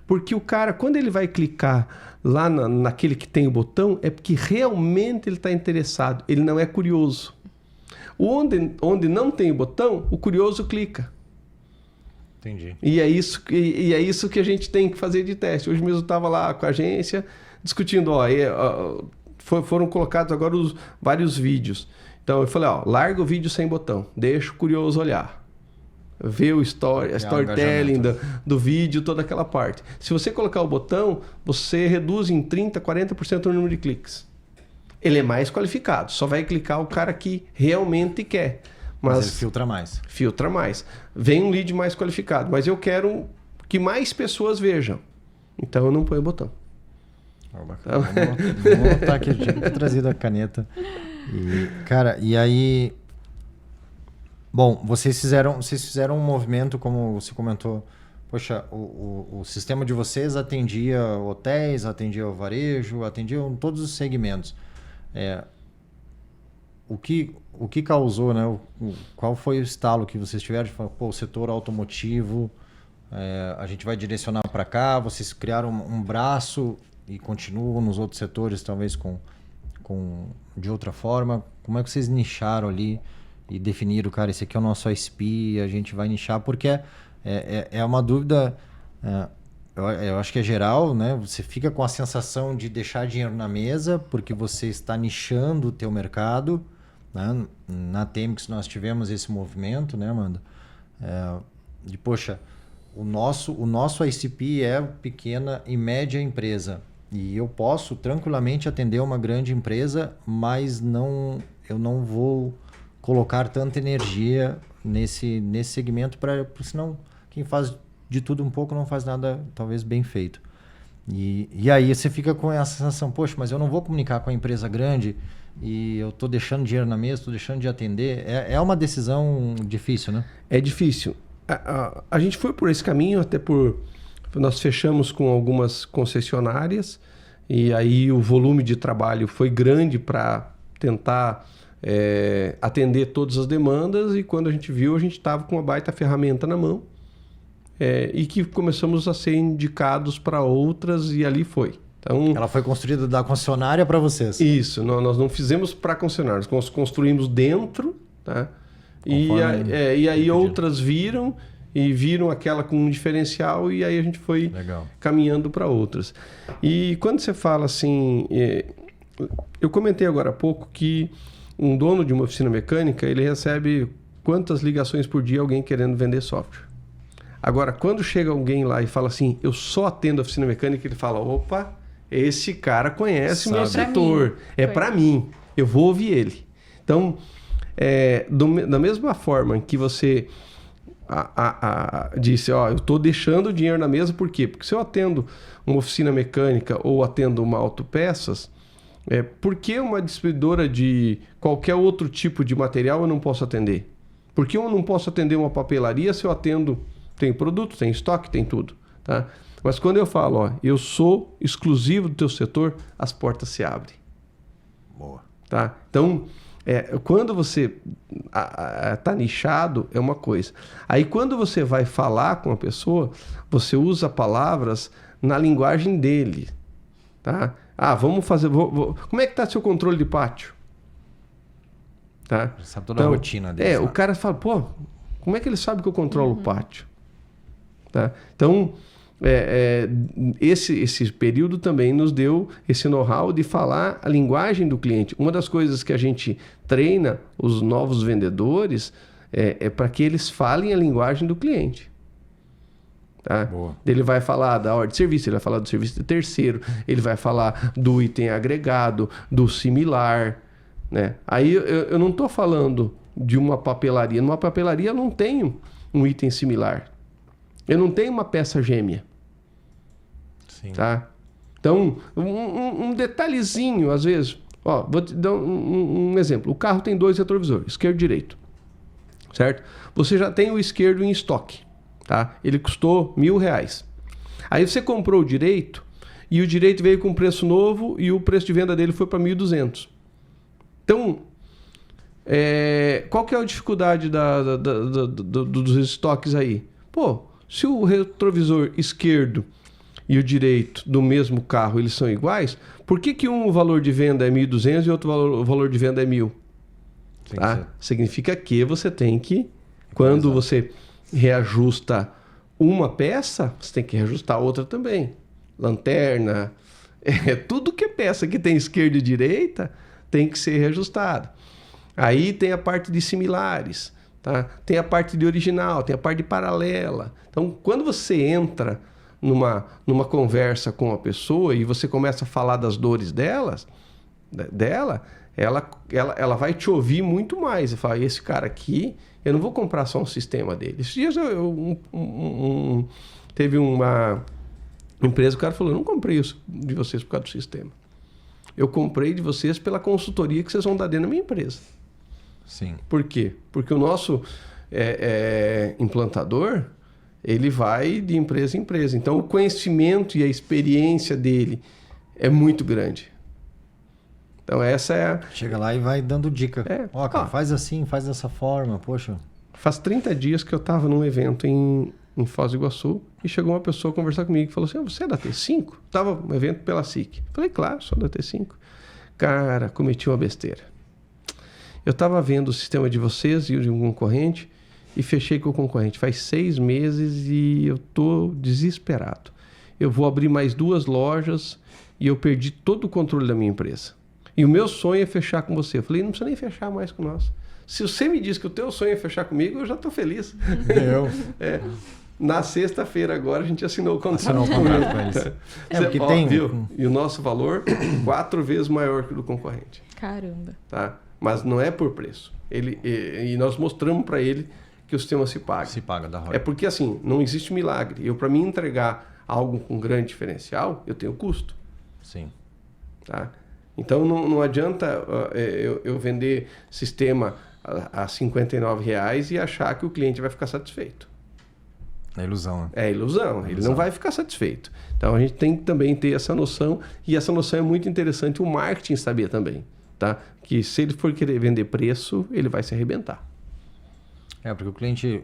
Porque o cara, quando ele vai clicar lá naquele que tem o botão, é porque realmente ele está interessado. Ele não é curioso. Onde não tem o botão, o curioso clica. Entendi. E é isso que a gente tem que fazer de teste. Hoje mesmo eu estava lá com a agência discutindo, foram colocados agora vários vídeos. Então eu falei, larga o vídeo sem botão, deixa o curioso olhar. Ver o storytelling do vídeo, toda aquela parte. Se você colocar o botão, você reduz em 30%, 40% o número de cliques. Ele é mais qualificado, só vai clicar o cara que realmente quer. Mas ele filtra mais. Filtra mais. Vem um lead mais qualificado, mas eu quero que mais pessoas vejam. Então eu não ponho o botão. Vamos botar aqui, eu tinha trazido a caneta. E aí... Bom, vocês fizeram um movimento, como você comentou, poxa, o sistema de vocês atendia hotéis, atendia o varejo, atendia todos os segmentos. O que causou, né? Qual foi o estalo que vocês tiveram de falar, o setor automotivo, a gente vai direcionar para cá, vocês criaram um braço e continuam nos outros setores, talvez de outra forma. Como é que vocês nicharam ali e definiram, cara, esse aqui é o nosso ISP, a gente vai nichar, porque é uma dúvida, eu acho que é geral, né? Você fica com a sensação de deixar dinheiro na mesa, porque você está nichando o teu mercado, né? Na Temix nós tivemos esse movimento, né, Amanda? De, poxa, o nosso ICP é pequena e média empresa, e eu posso tranquilamente atender uma grande empresa, mas eu não vou colocar tanta energia nesse segmento, senão quem faz de tudo um pouco não faz nada talvez bem feito. E aí você fica com essa sensação, poxa, mas eu não vou comunicar com a empresa grande e eu estou deixando dinheiro na mesa, estou deixando de atender. É uma decisão difícil, né? É difícil. A gente foi por esse caminho, nós fechamos com algumas concessionárias e aí o volume de trabalho foi grande para tentar atender todas as demandas, e quando a gente viu, a gente estava com uma baita ferramenta na mão e que começamos a ser indicados para outras, e ali foi. Então, ela foi construída da concessionária para vocês? Isso, nós não fizemos para concessionários, nós construímos dentro, tá? E aí outras viram aquela com um diferencial, e aí a gente foi caminhando para outras. E quando você fala assim, eu comentei agora há pouco que um dono de uma oficina mecânica, ele recebe quantas ligações por dia alguém querendo vender software. Agora, quando chega alguém lá e fala assim, eu só atendo a oficina mecânica, ele fala, opa, esse cara conhece o meu setor, é para mim, eu vou ouvir ele. Então, da mesma forma que você disse, eu estou deixando o dinheiro na mesa, por quê? Porque se eu atendo uma oficina mecânica ou atendo uma autopeças, por que uma distribuidora de qualquer outro tipo de material eu não posso atender? Por que eu não posso atender uma papelaria se eu atendo, tem produto, tem estoque, tem tudo, tá? Mas quando eu falo, eu sou exclusivo do teu setor, as portas se abrem. Boa. Tá? Então, quando você tá nichado, é uma coisa. Aí quando você vai falar com a pessoa, você usa palavras na linguagem dele, tá? Vamos fazer... como é que tá seu controle de pátio? Tá? Sabe toda a rotina dele. O cara fala, como é que ele sabe que eu controlo o pátio? Tá? Então, esse período também nos deu esse know-how de falar a linguagem do cliente. Uma das coisas que a gente treina os novos vendedores é para que eles falem a linguagem do cliente. Tá? Ele vai falar da ordem de serviço, ele vai falar do serviço de terceiro, ele vai falar do item agregado, do similar, né? Aí eu não estou falando de uma papelaria. Numa papelaria eu não tenho um item similar. Eu não tenho uma peça gêmea. Sim. Tá? Então, um detalhezinho, às vezes... Ó, vou te dar um exemplo. O carro tem 2 retrovisores, esquerdo e direito. Certo? Você já tem o esquerdo em estoque. Tá? Ele custou R$1.000. Aí você comprou o direito e o direito veio com preço novo e o preço de venda dele foi para 1.200. Então, qual que é a dificuldade dos estoques aí? Pô, se o retrovisor esquerdo e o direito do mesmo carro eles são iguais, por que o valor de venda é 1.200 e o valor de venda é 1.000? Tá? Significa que você tem que, quando você reajusta uma peça, você tem que reajustar a outra também. Lanterna, tudo que é peça que tem esquerda e direita tem que ser reajustado. Aí tem a parte de similares, tá? Tem a parte de original, tem a parte de paralela. Então, quando você entra numa conversa com a pessoa e você começa a falar das dores dela, ela vai te ouvir muito mais. E fala, esse cara aqui, eu não vou comprar só um sistema dele. Esses dias teve uma empresa, o cara falou, eu não comprei isso de vocês por causa do sistema. Eu comprei de vocês pela consultoria que vocês vão dar dentro da minha empresa. Sim. Por quê? Porque o nosso implantador, ele vai de empresa em empresa. Então, o conhecimento e a experiência dele é muito grande. Então, essa é a... Chega lá e vai dando dica. Ó, cara, faz assim, faz dessa forma, poxa. Faz 30 dias que eu estava num evento em Foz do Iguaçu e chegou uma pessoa conversar comigo e falou assim, você é da T5? Estava um evento pela SIC. Falei, claro, sou da T5. Cara, cometi uma besteira. Eu estava vendo o sistema de vocês e o de um concorrente e fechei com o concorrente. Faz 6 meses e eu tô desesperado. Eu vou abrir mais 2 lojas e eu perdi todo o controle da minha empresa. E o meu sonho é fechar com você. Eu falei, não precisa nem fechar mais com nós. Se você me diz que o teu sonho é fechar comigo, eu já estou feliz. Na sexta-feira agora a gente assinou o contrato. Com eles. Porque tem... Viu? E o nosso valor 4 vezes maior que o do concorrente. Caramba. Tá? Mas não é por preço. E nós mostramos para ele que o sistema se paga. Se paga da roda. É porque assim, não existe milagre. Para mim entregar algo com grande diferencial, eu tenho custo. Sim. Tá? Então não adianta eu vender sistema a R$59 e achar que o cliente vai ficar satisfeito. É ilusão, né? É ilusão. Ele não vai ficar satisfeito. Então a gente tem que também ter essa noção, e essa noção é muito interessante o marketing saber também. Tá? Que se ele for querer vender preço, ele vai se arrebentar. Porque o cliente,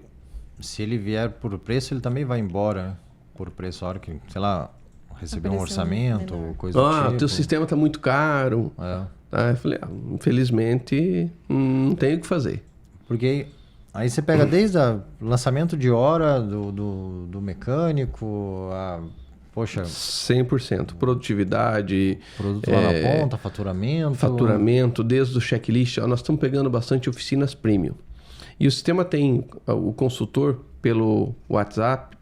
se ele vier por preço, ele também vai embora, né? Por preço, a hora que, sei lá, receber um orçamento ou coisa do tipo. Teu sistema está muito caro. Tá? Eu falei, infelizmente, não tem o que fazer. Porque aí você pega desde o lançamento de hora do mecânico, poxa... 100%. Produtividade. Produto lá na ponta, faturamento. Faturamento, desde o checklist. Nós estamos pegando bastante oficinas premium. E o sistema tem o consultor pelo WhatsApp,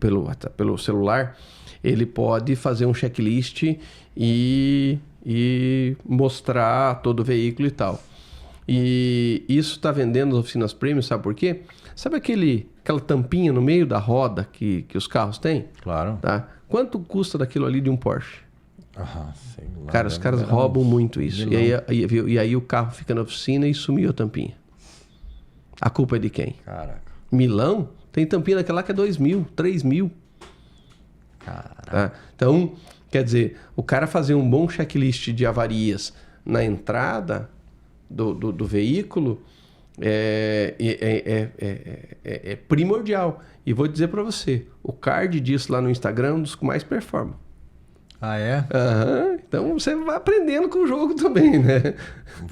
pelo celular, ele pode fazer um checklist e mostrar todo o veículo e tal. E isso está vendendo nas oficinas premium, sabe por quê? Sabe aquela tampinha no meio da roda que os carros têm? Claro. Tá? Quanto custa daquilo ali de um Porsche? Sei lá, Cara, os caras roubam muito isso. E aí o carro fica na oficina e sumiu a tampinha. A culpa é de quem? Caraca. Milão tem tampinha daquela lá que é 2.000, 3.000. Caraca. Tá? Então, quer dizer, o cara fazer um bom checklist de avarias na entrada do veículo é primordial. E vou dizer para você, o card disso lá no Instagram é um dos que mais performa. Ah, é? Então você vai aprendendo com o jogo também, né?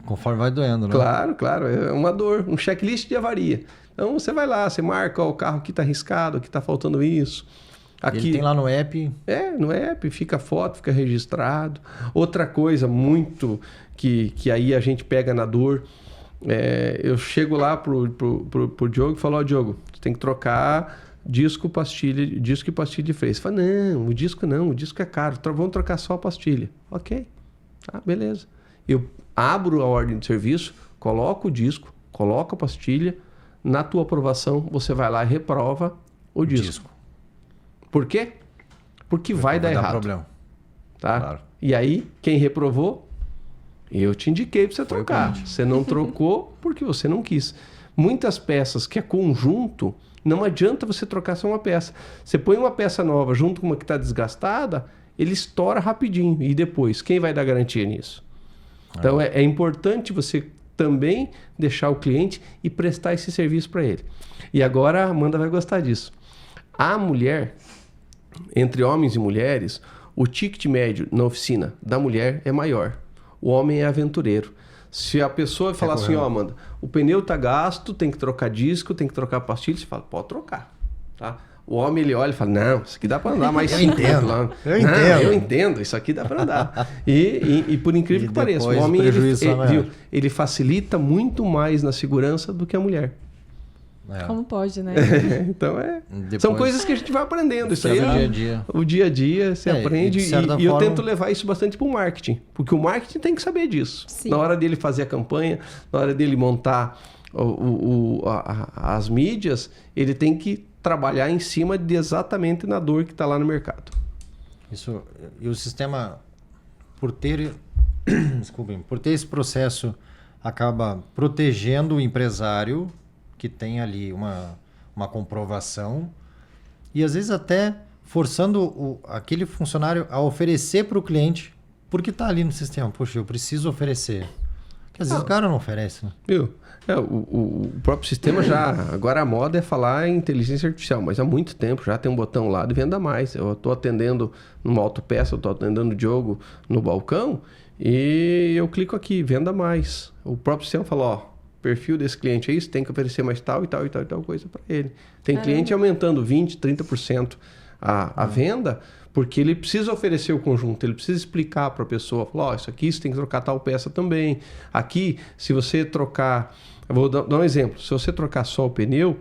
Conforme vai doendo, né? Claro. É uma dor, um checklist de avaria. Então você vai lá, você marca, o carro aqui está arriscado, aqui está faltando isso. Aqui, ele tem lá no app? No app, fica a foto, fica registrado. Outra coisa muito que aí a gente pega na dor, eu chego lá pro Diogo e falo, Diogo, tu tem que trocar disco e pastilha de freio. Você fala, não, o disco é caro, vamos trocar só a pastilha. Ok, beleza. Eu abro a ordem de serviço, coloco o disco, coloco a pastilha, na tua aprovação você vai lá e reprova o disco. Por quê? Porque vai dar errado. Problema. Tá? Claro. E aí, quem reprovou? Eu te indiquei para você trocar. Você não trocou porque você não quis. Muitas peças que é conjunto, não adianta você trocar só uma peça. Você põe uma peça nova junto com uma que está desgastada, ele estoura rapidinho. E depois, quem vai dar garantia nisso? Então, é importante você também deixar o cliente e prestar esse serviço para ele. E agora a Amanda vai gostar disso. A mulher, entre homens e mulheres, o ticket médio na oficina da mulher é maior. O homem é aventureiro. Se a pessoa falar assim, ó, Amanda, o pneu tá gasto, tem que trocar disco, tem que trocar pastilha, você fala, pode trocar, tá? O homem, ele olha e fala, não, isso aqui dá para andar mais 5 km. Eu entendo, isso aqui dá para andar. E por incrível que pareça, o homem, ele facilita muito mais na segurança do que a mulher. Como pode, né? Então, são coisas que a gente vai aprendendo. Isso aí é o dia a dia. O dia a dia, você aprende. E eu tento levar isso bastante para o marketing. Porque o marketing tem que saber disso. Sim. Na hora dele fazer a campanha, na hora dele montar as mídias, ele tem que trabalhar em cima de exatamente na dor que está lá no mercado. Isso. E o sistema, por ter esse processo, acaba protegendo o empresário que tem ali uma comprovação e às vezes até forçando aquele funcionário a oferecer para o cliente porque está ali no sistema. Poxa, eu preciso oferecer. Porque às vezes o cara não oferece, né? Viu? O próprio sistema já... Agora a moda é falar em inteligência artificial, mas há muito tempo já tem um botão lá de venda mais. Eu estou atendendo numa autopeça, eu estou atendendo o Diogo no balcão e eu clico aqui, venda mais. O próprio sistema fala, ó, perfil desse cliente é isso, tem que oferecer mais tal e tal e tal e tal coisa para ele. Tem cliente aumentando 20%, 30% a venda, porque ele precisa oferecer o conjunto, ele precisa explicar para a pessoa, falar, isso aqui você tem que trocar tal peça também. Aqui, se você trocar... Eu vou dar um exemplo. Se você trocar só o pneu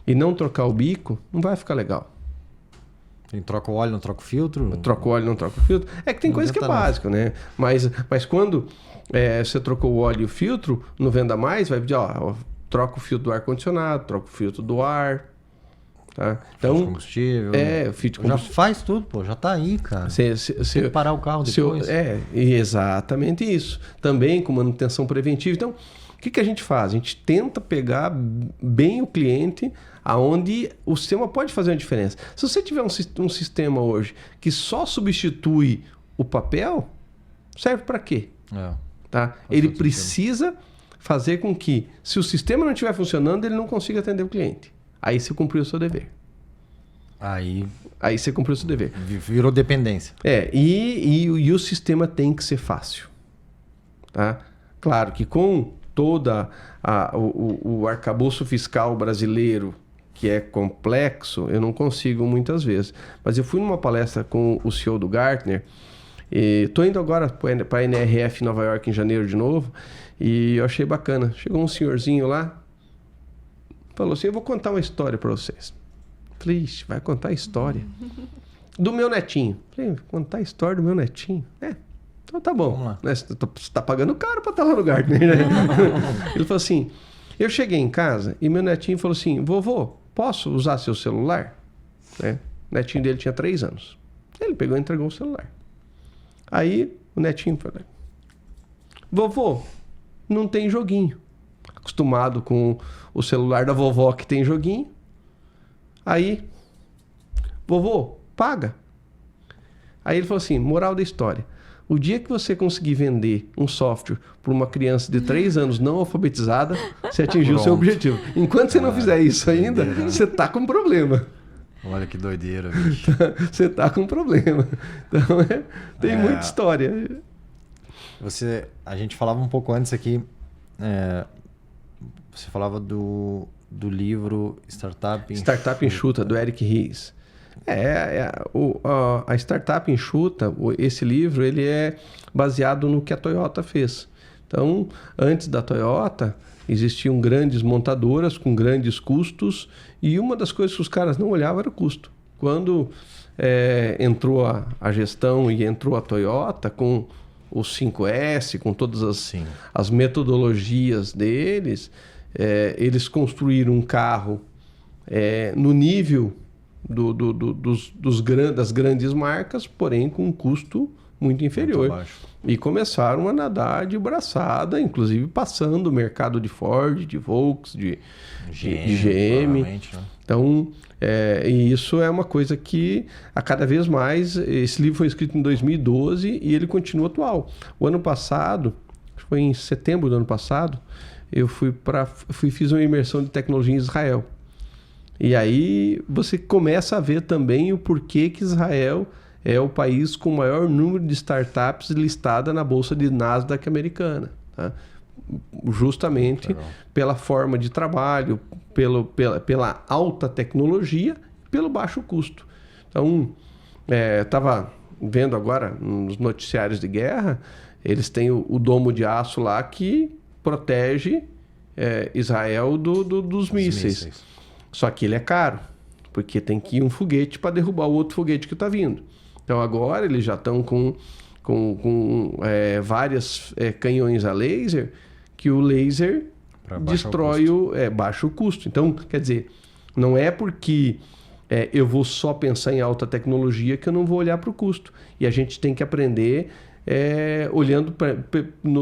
e não trocar o bico, não vai ficar legal. Troca o óleo, não troca o filtro? Troca o óleo, não troca o filtro. É que tem coisa que é básico, né? Mas quando você trocou o óleo e o filtro, no Venda Mais, vai pedir, ó, troca o filtro do ar-condicionado, troca o filtro do ar. Tá? Então, filtro de combustível. Filtro de combustível. Já faz tudo, pô, já tá aí, cara. Tem que parar o carro depois. Exatamente isso. Também com manutenção preventiva. Então, o que a gente faz? A gente tenta pegar bem o cliente aonde o sistema pode fazer uma diferença. Se você tiver um sistema hoje que só substitui o papel, serve para quê? Tá? Ele precisa fazer com que, se o sistema não estiver funcionando, ele não consiga atender o cliente. Aí você cumpriu o seu dever. Aí você cumpriu o seu dever. Virou dependência. E o sistema tem que ser fácil. Tá? Claro que com toda o arcabouço fiscal brasileiro, que é complexo, eu não consigo muitas vezes. Mas eu fui numa palestra com o CEO do Gartner, estou indo agora para a NRF Nova York em janeiro de novo, e eu achei bacana. Chegou um senhorzinho lá, falou assim, eu vou contar uma história para vocês. Falei, vai contar a história? Do meu netinho. Falei, contar a história do meu netinho? Então tá bom. Você tá pagando caro para estar lá no Gartner, né? Ele falou assim, eu cheguei em casa e meu netinho falou assim, vovô, posso usar seu celular? O netinho dele tinha 3 anos. Ele pegou e entregou o celular. Aí o netinho falou, vovô, não tem joguinho. Acostumado com o celular da vovó que tem joguinho. Aí, vovô, paga. Aí ele falou assim, moral da história. O dia que você conseguir vender um software para uma criança de 3 anos não alfabetizada, você atingiu o seu objetivo. Enquanto você não fizer isso ainda, você tá com problema. Olha que doideira, bicho. Você tá com problema. Então, tem muita história. A gente falava um pouco antes aqui, você falava do livro Startup Enxuta, do Eric Ries. A Startup Enxuta, esse livro, ele é baseado no que a Toyota fez. Então, antes da Toyota, existiam grandes montadoras com grandes custos e uma das coisas que os caras não olhavam era o custo. Quando entrou a gestão e entrou a Toyota com o 5S, com todas as metodologias deles, eles construíram um carro no nível das grandes marcas, porém com um custo muito inferior. E começaram a nadar de braçada, inclusive passando o mercado de Ford, de Volkswagen, de GM. Né? Então, e isso é uma coisa que a cada vez mais... Esse livro foi escrito em 2012 e ele continua atual. O ano passado, foi em setembro do ano passado, eu fiz uma imersão de tecnologia em Israel. E aí você começa a ver também o porquê que Israel é o país com o maior número de startups listada na bolsa de Nasdaq americana. Tá? Justamente pela forma de trabalho, pela alta tecnologia e pelo baixo custo. Então, estava vendo agora nos noticiários de guerra, eles têm o domo de aço lá que protege Israel dos mísseis. Só que ele é caro, porque tem que ir um foguete para derrubar o outro foguete que está vindo. Então agora eles já estão com vários canhões a laser, que o laser destrói baixo custo. Então, quer dizer, não é porque eu vou só pensar em alta tecnologia que eu não vou olhar para o custo. E a gente tem que aprender olhando,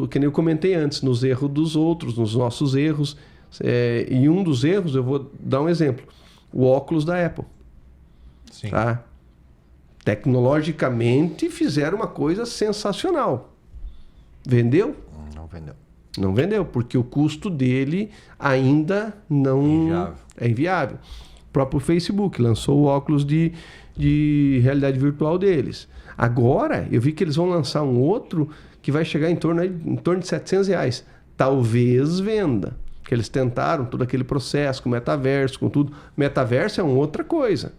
que nem eu comentei antes, nos erros dos outros, nos nossos erros. E um dos erros, eu vou dar um exemplo, o óculos da Apple. Sim. Tá? Tecnologicamente fizeram uma coisa sensacional. Vendeu? Não vendeu. Não vendeu, porque o custo dele ainda não é inviável. O próprio Facebook lançou o óculos de realidade virtual deles. Agora, eu vi que eles vão lançar um outro que vai chegar em torno de R$700. Talvez venda. Que eles tentaram todo aquele processo com metaverso, com tudo. Metaverso é uma outra coisa.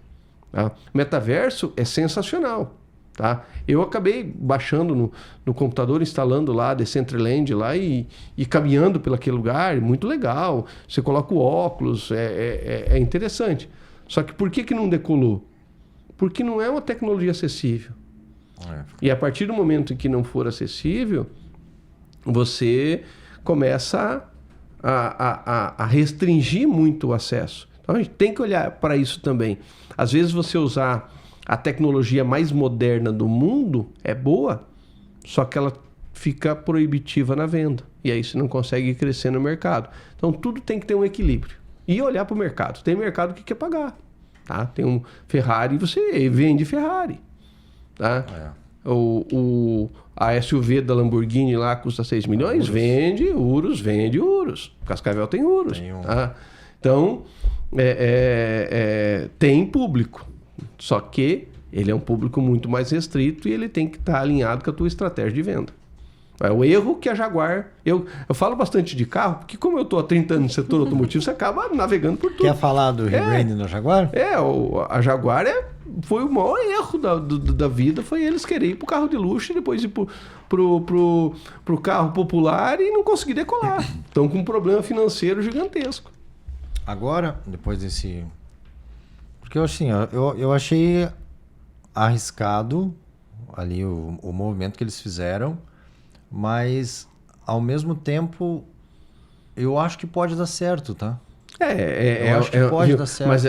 Tá? Metaverso é sensacional. Tá? Eu acabei baixando no computador, instalando lá Decentraland lá e caminhando pelo aquele lugar, muito legal. Você coloca o óculos, é interessante. Só que por que não decolou? Porque não é uma tecnologia acessível. E a partir do momento em que não for acessível, você começa a restringir muito o acesso. Então a gente tem que olhar para isso também. Às vezes você usar a tecnologia mais moderna do mundo é boa, só que ela fica proibitiva na venda. E aí você não consegue crescer no mercado. Então tudo tem que ter um equilíbrio. E olhar para o mercado. Tem mercado que quer pagar. Tá? Tem um Ferrari, você vende Ferrari. Tá? A SUV da Lamborghini lá custa 6 milhões, vende Urus. Cascavel tem Urus. Tá? Então, tem público. Só que ele é um público muito mais restrito e ele tem que estar alinhado com a tua estratégia de venda. É o erro que a Jaguar... Eu falo bastante de carro, porque como eu estou há 30 anos no setor automotivo, você acaba navegando por tudo. Quer falar do rebranding da Jaguar? A Jaguar foi o maior erro da vida, foi eles quererem ir para o carro de luxo e depois ir pro carro popular e não conseguir decolar. Estão com um problema financeiro gigantesco. Agora, depois desse... Porque assim, eu achei arriscado ali o movimento que eles fizeram, mas ao mesmo tempo eu acho que pode dar certo, tá? Eu acho que pode dar certo. Mas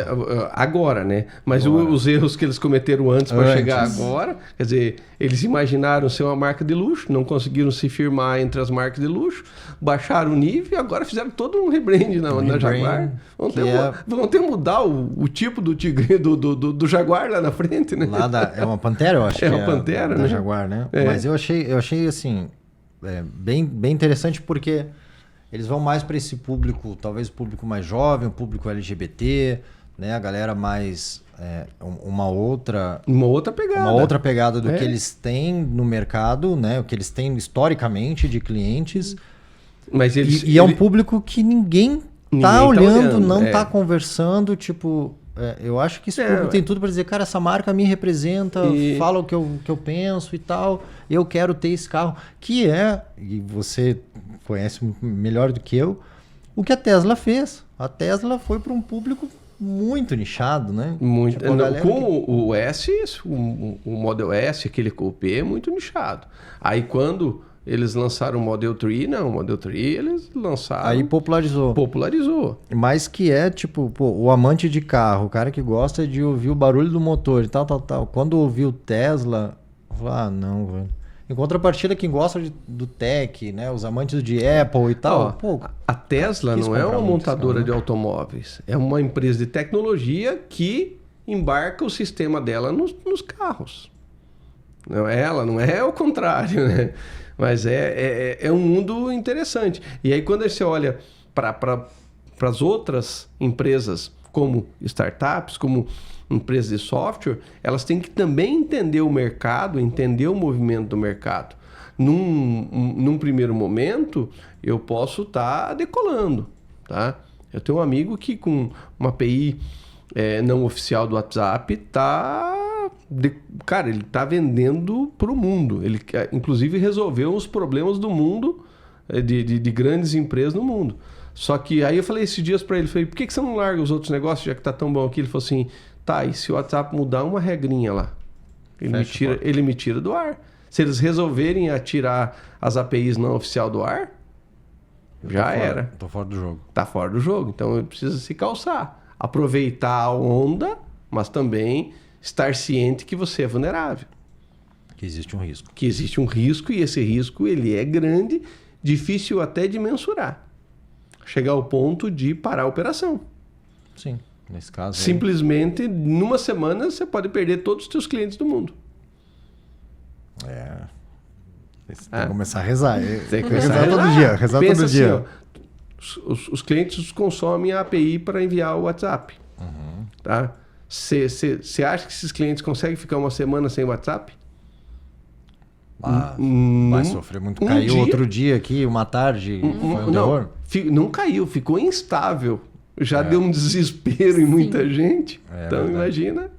agora, né? Mas os erros que eles cometeram antes para chegar agora, quer dizer, eles imaginaram ser uma marca de luxo, não conseguiram se firmar entre as marcas de luxo, baixaram o nível e agora fizeram todo um rebrand na Jaguar. Vão ter que mudar o tipo do tigre do Jaguar lá na frente, né? É uma Pantera, eu acho. É uma Pantera, da né? Jaguar, né? Mas eu achei assim, bem interessante porque eles vão mais para esse público, talvez o público mais jovem, o público LGBT, né? A galera mais... uma outra pegada. Uma outra pegada do que eles têm no mercado, né? O que eles têm historicamente de clientes. Mas é um público que ninguém tá olhando, não tá conversando, tipo... eu acho que esse público tem tudo para dizer, cara, essa marca me representa, fala o que eu penso e tal, eu quero ter esse carro, e você conhece melhor do que eu, o que a Tesla fez. A Tesla foi para um público muito nichado, né? Muito. Tipo, o S, o Model S, aquele Coupé, é muito nichado. Aí quando eles lançaram o Model 3, o Model 3 eles lançaram... Aí popularizou. Mas que tipo, o amante de carro, o cara que gosta de ouvir o barulho do motor e tal. Quando ouviu Tesla, falou, não, velho. Em contrapartida, quem gosta do tech, né? Os amantes de Apple e tal. A Tesla não é uma montadora de automóveis. É uma empresa de tecnologia que embarca o sistema dela nos carros. Não é ela, não é o contrário, né? Mas é um mundo interessante. E aí quando você olha para as outras empresas, como startups, como empresas de software, elas têm que também entender o mercado, entender o movimento do mercado. Num primeiro momento, eu posso estar decolando, tá? Eu tenho um amigo que com uma API não oficial do WhatsApp cara, ele está vendendo para o mundo. Ele, inclusive, resolveu os problemas do mundo, de grandes empresas no mundo. Só que aí eu falei esses dias para ele, por que você não larga os outros negócios, já que está tão bom aqui? Ele falou assim, tá, e se o WhatsApp mudar uma regrinha lá? Ele me tira do ar. Se eles resolverem tirar as APIs não oficial do ar, já era. Tô fora do jogo. Tá fora do jogo. Então ele precisa se calçar. Aproveitar a onda, mas também estar ciente que você é vulnerável. Que existe um risco. Que existe um risco e esse risco ele é grande, difícil até de mensurar. Chegar ao ponto de parar a operação. Sim, nesse caso... Simplesmente, numa semana, você pode perder todos os seus clientes do mundo. Você tem que começar a rezar. Tem que rezar todo dia. Rezar todo dia. Assim, os clientes consomem a API para enviar o WhatsApp. Uhum. Tá? Você acha que esses clientes conseguem ficar uma semana sem WhatsApp? Vai sofrer muito. Caiu outro dia aqui, uma tarde, foi um terror? Não caiu, ficou instável. Já deu um desespero em muita gente. Então, imagina.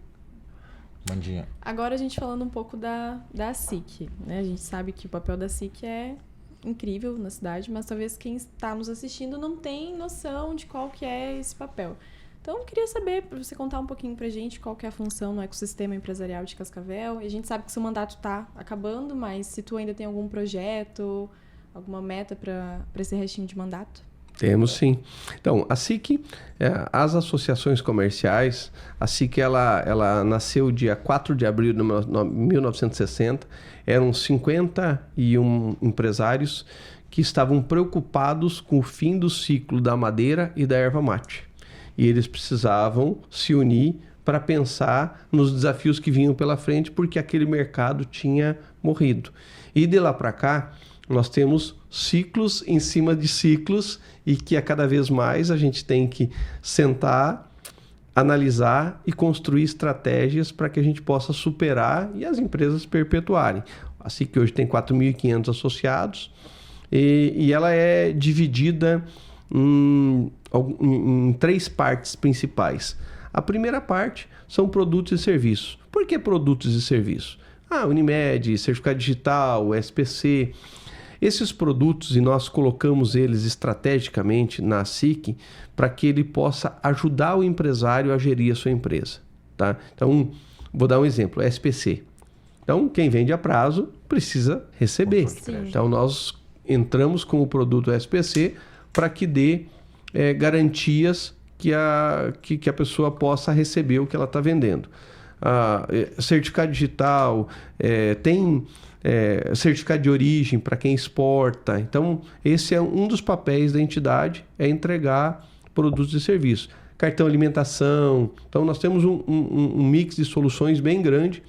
Mandinha. Agora a gente falando um pouco da SIC, né? A gente sabe que o papel da SIC é incrível na cidade, mas talvez quem está nos assistindo não tem noção de qual que é esse papel. Então, eu queria saber, para você contar um pouquinho pra gente qual que é a função no ecossistema empresarial de Cascavel. E a gente sabe que seu mandato está acabando, mas se tu ainda tem algum projeto, alguma meta para esse restinho de mandato? Temos sim. Então, a SIC, as associações comerciais, a SIC ela nasceu dia 4 de abril de 1960, eram 51 empresários que estavam preocupados com o fim do ciclo da madeira e da erva mate. E eles precisavam se unir para pensar nos desafios que vinham pela frente, porque aquele mercado tinha morrido. E de lá para cá, nós temos ciclos em cima de ciclos e que a cada vez mais a gente tem que sentar, analisar e construir estratégias para que a gente possa superar e as empresas perpetuarem. Assim que hoje tem 4.500 associados e ela é dividida em 3 partes principais. A primeira parte são produtos e serviços. Por que produtos e serviços? Unimed, Certificado Digital, SPC. Esses produtos, e nós colocamos eles estrategicamente na SIC para que ele possa ajudar o empresário a gerir a sua empresa. Tá? Então, vou dar um exemplo, SPC. Então, quem vende a prazo precisa receber. Então, nós entramos com o produto SPC para que dê garantias que a pessoa possa receber o que ela está vendendo. Certificado digital, tem certificado de origem para quem exporta. Então, esse é um dos papéis da entidade, é entregar produtos e serviços. Cartão alimentação. Então, nós temos um mix de soluções bem grande,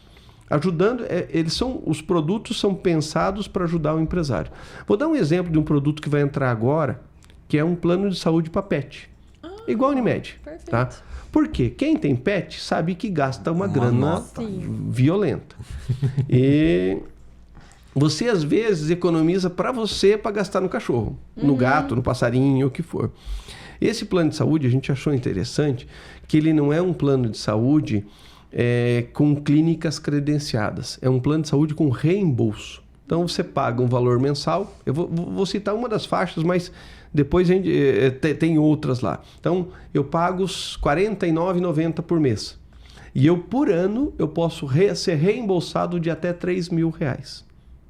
ajudando. Os produtos são pensados para ajudar o empresário. Vou dar um exemplo de um produto que vai entrar agora, que é um plano de saúde para pet. Igual a Unimed. Perfeito. Tá? Por quê? Quem tem pet sabe que gasta uma grana violenta. E você, às vezes, economiza para você para gastar no cachorro, no gato, no passarinho, o que for. Esse plano de saúde, a gente achou interessante que ele não é um plano de saúde com clínicas credenciadas. É um plano de saúde com reembolso. Então, você paga um valor mensal. Eu vou citar uma das faixas, mas depois tem outras lá. Então, eu pago os R$ 49,90 por mês. E por ano, eu posso ser reembolsado de até R$3.000.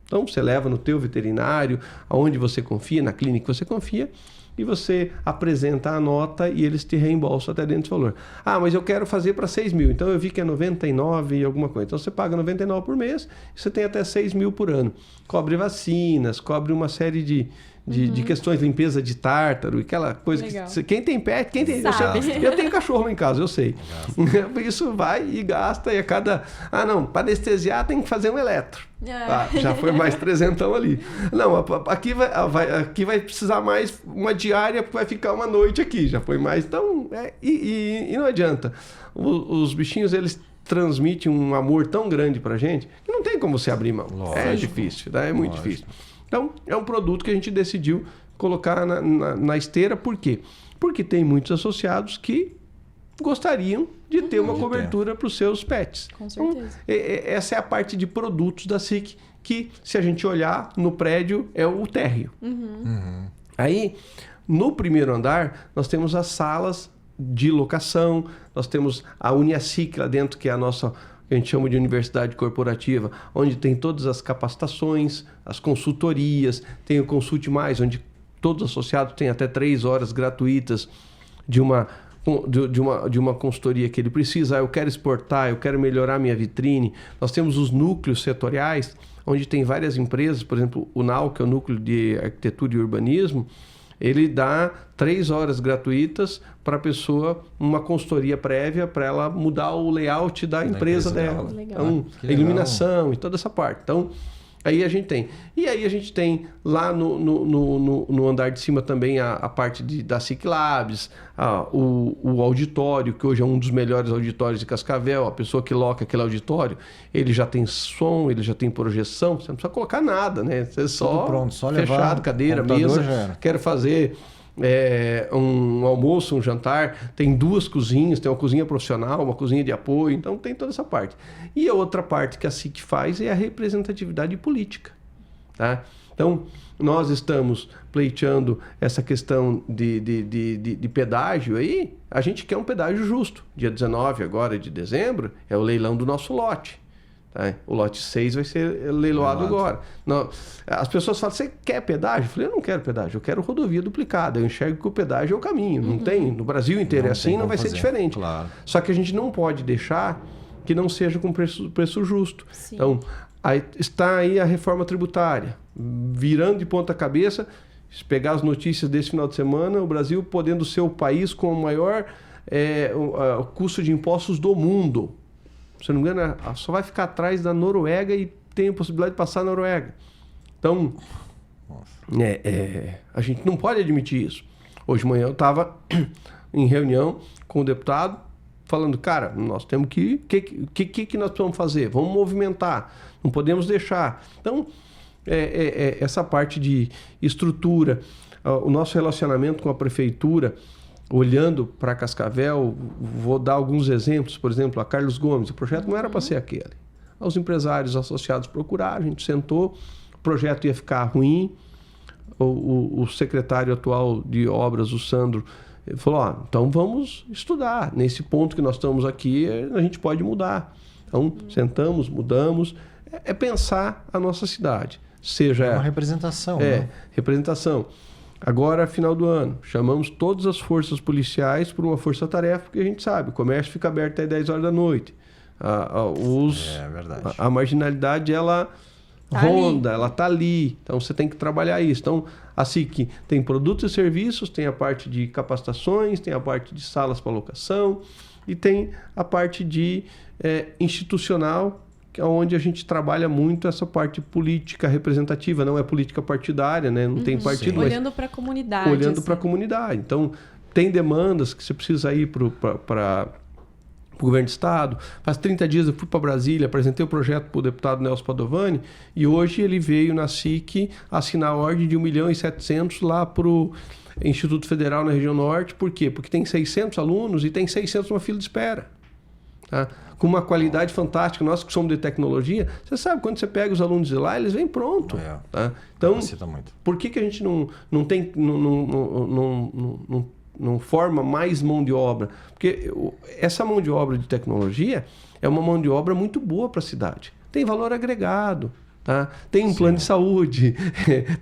Então, você leva no teu veterinário, aonde você confia, na clínica que você confia, e você apresenta a nota e eles te reembolsam até dentro do valor. Ah, mas eu quero fazer para 6 mil, então eu vi que é 99 e alguma coisa. Então você paga 99 por mês e você tem até 6 mil por ano. Cobre vacinas, cobre uma série de questões, limpeza de tártaro, aquela coisa que quem tem pet, quem tem... Eu tenho cachorro lá em casa, eu sei. Isso vai e gasta e a cada... Ah, não, para anestesiar tem que fazer um eletro. Já foi mais 300 ali. Não, aqui vai precisar mais uma diária porque vai ficar uma noite aqui, já foi mais. Então, e não adianta. Os bichinhos, eles transmitem um amor tão grande pra gente que não tem como você abrir mão. Lógico. É difícil, né? É muito difícil. Então, é um produto que a gente decidiu colocar na esteira. Por quê? Porque tem muitos associados que gostariam de ter uma cobertura para os seus pets. Com certeza. Então, essa é a parte de produtos da SIC, que, se a gente olhar no prédio, é o térreo. Aí, no primeiro andar, nós temos as salas de locação, nós temos a UniaSIC lá dentro, que é a nossa... que a gente chama de universidade corporativa, onde tem todas as capacitações, as consultorias, tem o Consulte Mais, onde todos os associados têm até 3 horas gratuitas de uma consultoria que ele precisa. Eu quero exportar, eu quero melhorar minha vitrine. Nós temos os núcleos setoriais, onde tem várias empresas, por exemplo, o NAU, que é o Núcleo de Arquitetura e Urbanismo, ele dá 3 horas gratuitas para a pessoa, uma consultoria prévia para ela mudar o layout da empresa dela. Então, a iluminação e toda essa parte. Então, aí a gente tem. E aí a gente tem lá no andar de cima também a parte da SIC Labs, o auditório, que hoje é um dos melhores auditórios de Cascavel. A pessoa que loca aquele auditório, ele já tem som, ele já tem projeção, você não precisa colocar nada, né? Você só fechado, levar cadeira, mesa. Quero fazer um almoço, um jantar, tem 2 cozinhas, tem uma cozinha profissional, uma cozinha de apoio, então tem toda essa parte. E a outra parte que a SIC faz é a representatividade política, tá? Então, nós estamos pleiteando essa questão de pedágio aí, a gente quer um pedágio justo. Dia 19 agora de dezembro é o leilão do nosso lote. O lote 6 vai ser leiloado agora. Não, as pessoas falam, você quer pedágio? Eu falei, eu não quero pedágio, eu quero rodovia duplicada. Eu enxergo que o pedágio é o caminho. Não tem, no Brasil inteiro é assim, não vai ser diferente. Claro. Só que a gente não pode deixar que não seja com preço justo. Sim. Então, está aí a reforma tributária, virando de ponta cabeça. Se pegar as notícias desse final de semana, o Brasil podendo ser o país com o maior custo de impostos do mundo. Se não me engano, só vai ficar atrás da Noruega e tem a possibilidade de passar a Noruega. Então, a gente não pode admitir isso. Hoje de manhã eu estava em reunião com o deputado falando, cara, nós temos que nós precisamos fazer? Vamos movimentar, não podemos deixar. Então, essa parte de estrutura, o nosso relacionamento com a prefeitura, olhando para Cascavel, vou dar alguns exemplos. Por exemplo, a Carlos Gomes, o projeto não era para ser aquele. Os empresários associados procuraram, a gente sentou, o projeto ia ficar ruim. O secretário atual de obras, o Sandro, ele falou, então vamos estudar. Nesse ponto que nós estamos aqui, a gente pode mudar. Então, sentamos, mudamos. É pensar a nossa cidade. Seja uma representação. Né? Representação. Agora, final do ano, chamamos todas as forças policiais para uma força-tarefa, porque a gente sabe, o comércio fica aberto até 10 horas da noite. Verdade. A marginalidade, ela ronda, ela está ali. Então, você tem que trabalhar isso. Então, a SIC tem produtos e serviços, tem a parte de capacitações, tem a parte de salas para locação e tem a parte de institucional, que é onde a gente trabalha muito essa parte política representativa, não é política partidária, né? Não tem partido, mas olhando para a comunidade. Olhando para a comunidade. Então, tem demandas que você precisa ir para o governo do estado. Faz 30 dias eu fui para Brasília, apresentei o projeto para o deputado Nelson Padovani e hoje ele veio na SIC assinar a ordem de 1.700.000 lá para o Instituto Federal na região norte. Por quê? Porque tem 600 alunos e tem 600 numa fila de espera. Tá? Com uma qualidade fantástica. Nós que somos de tecnologia, você sabe, quando você pega os alunos de lá, eles vêm pronto. Tá? Então, por que a gente não tem... Não forma mais mão de obra? Porque essa mão de obra de tecnologia é uma mão de obra muito boa para a cidade. Tem valor agregado. Tá? Tem um plano de saúde,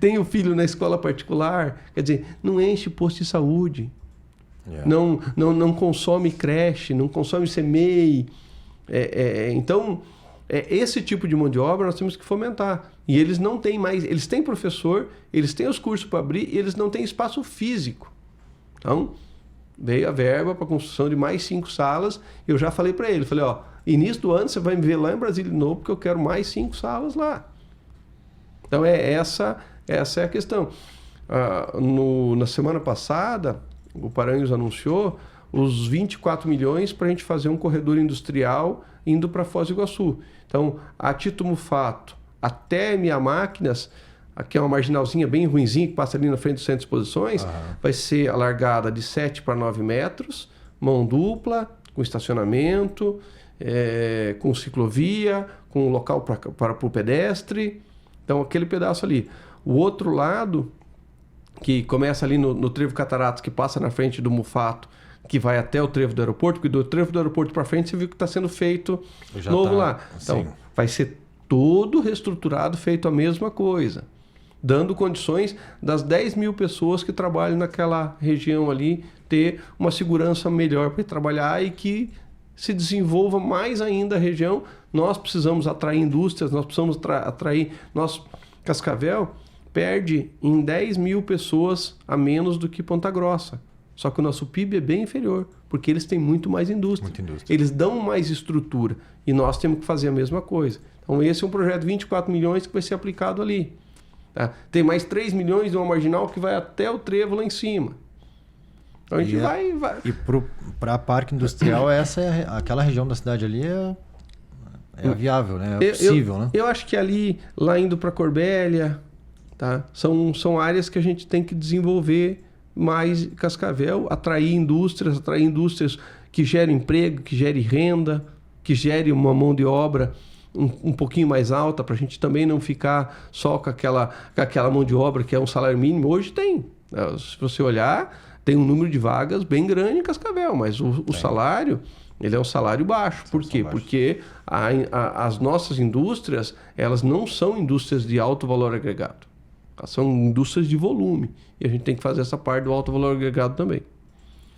tem o filho na escola particular, quer dizer, não enche posto de saúde, não consome creche, não consome CMEI. Então, esse tipo de mão de obra nós temos que fomentar. E eles não têm mais, eles têm professor, eles têm os cursos para abrir e eles não têm espaço físico. Então, veio a verba para a construção de mais 5 salas, eu já falei para ele, falei, início do ano você vai me ver lá em Brasília de novo, porque eu quero mais 5 salas lá. Então, essa é a questão. Na semana passada, o Paranhos anunciou os 24 milhões para a gente fazer um corredor industrial indo para Foz do Iguaçu. Então, a Tito Mufato até Minha Máquinas, aqui é uma marginalzinha bem ruinzinha que passa ali na frente do centro de exposições, vai ser alargada de 7 para 9 metros, mão dupla, com estacionamento, com ciclovia, com local para o pedestre. Então, aquele pedaço ali. O outro lado, que começa ali no Trevo Cataratas, que passa na frente do Mufato, que vai até o Trevo do Aeroporto, porque do Trevo do Aeroporto para frente você viu que está sendo feito novo lá. Então, vai ser todo reestruturado, feito a mesma coisa, dando condições das 10 mil pessoas que trabalham naquela região ali ter uma segurança melhor para trabalhar e que se desenvolva mais ainda a região. Nós precisamos atrair indústrias, nós precisamos atrair... Cascavel perde em 10 mil pessoas a menos do que Ponta Grossa. Só que o nosso PIB é bem inferior, porque eles têm muito mais indústria. Eles dão mais estrutura e nós temos que fazer a mesma coisa. Então esse é um projeto de 24 milhões que vai ser aplicado ali. Tá? Tem mais 3 milhões de uma marginal que vai até o Trevo lá em cima. Então a gente vai... E para parque industrial, aquela região da cidade ali é viável, né? É possível, né? Eu acho que ali, lá indo para Corbélia, tá? São áreas que a gente tem que desenvolver mais Cascavel, atrair indústrias que gerem emprego, que gerem renda, que gerem uma mão de obra um pouquinho mais alta, para a gente também não ficar só com aquela mão de obra que é um salário mínimo. Hoje tem. Se você olhar, tem um número de vagas bem grande em Cascavel, mas o salário... ele é um salário baixo. Por quê? Porque as nossas indústrias, elas não são indústrias de alto valor agregado. Elas são indústrias de volume. E a gente tem que fazer essa parte do alto valor agregado também.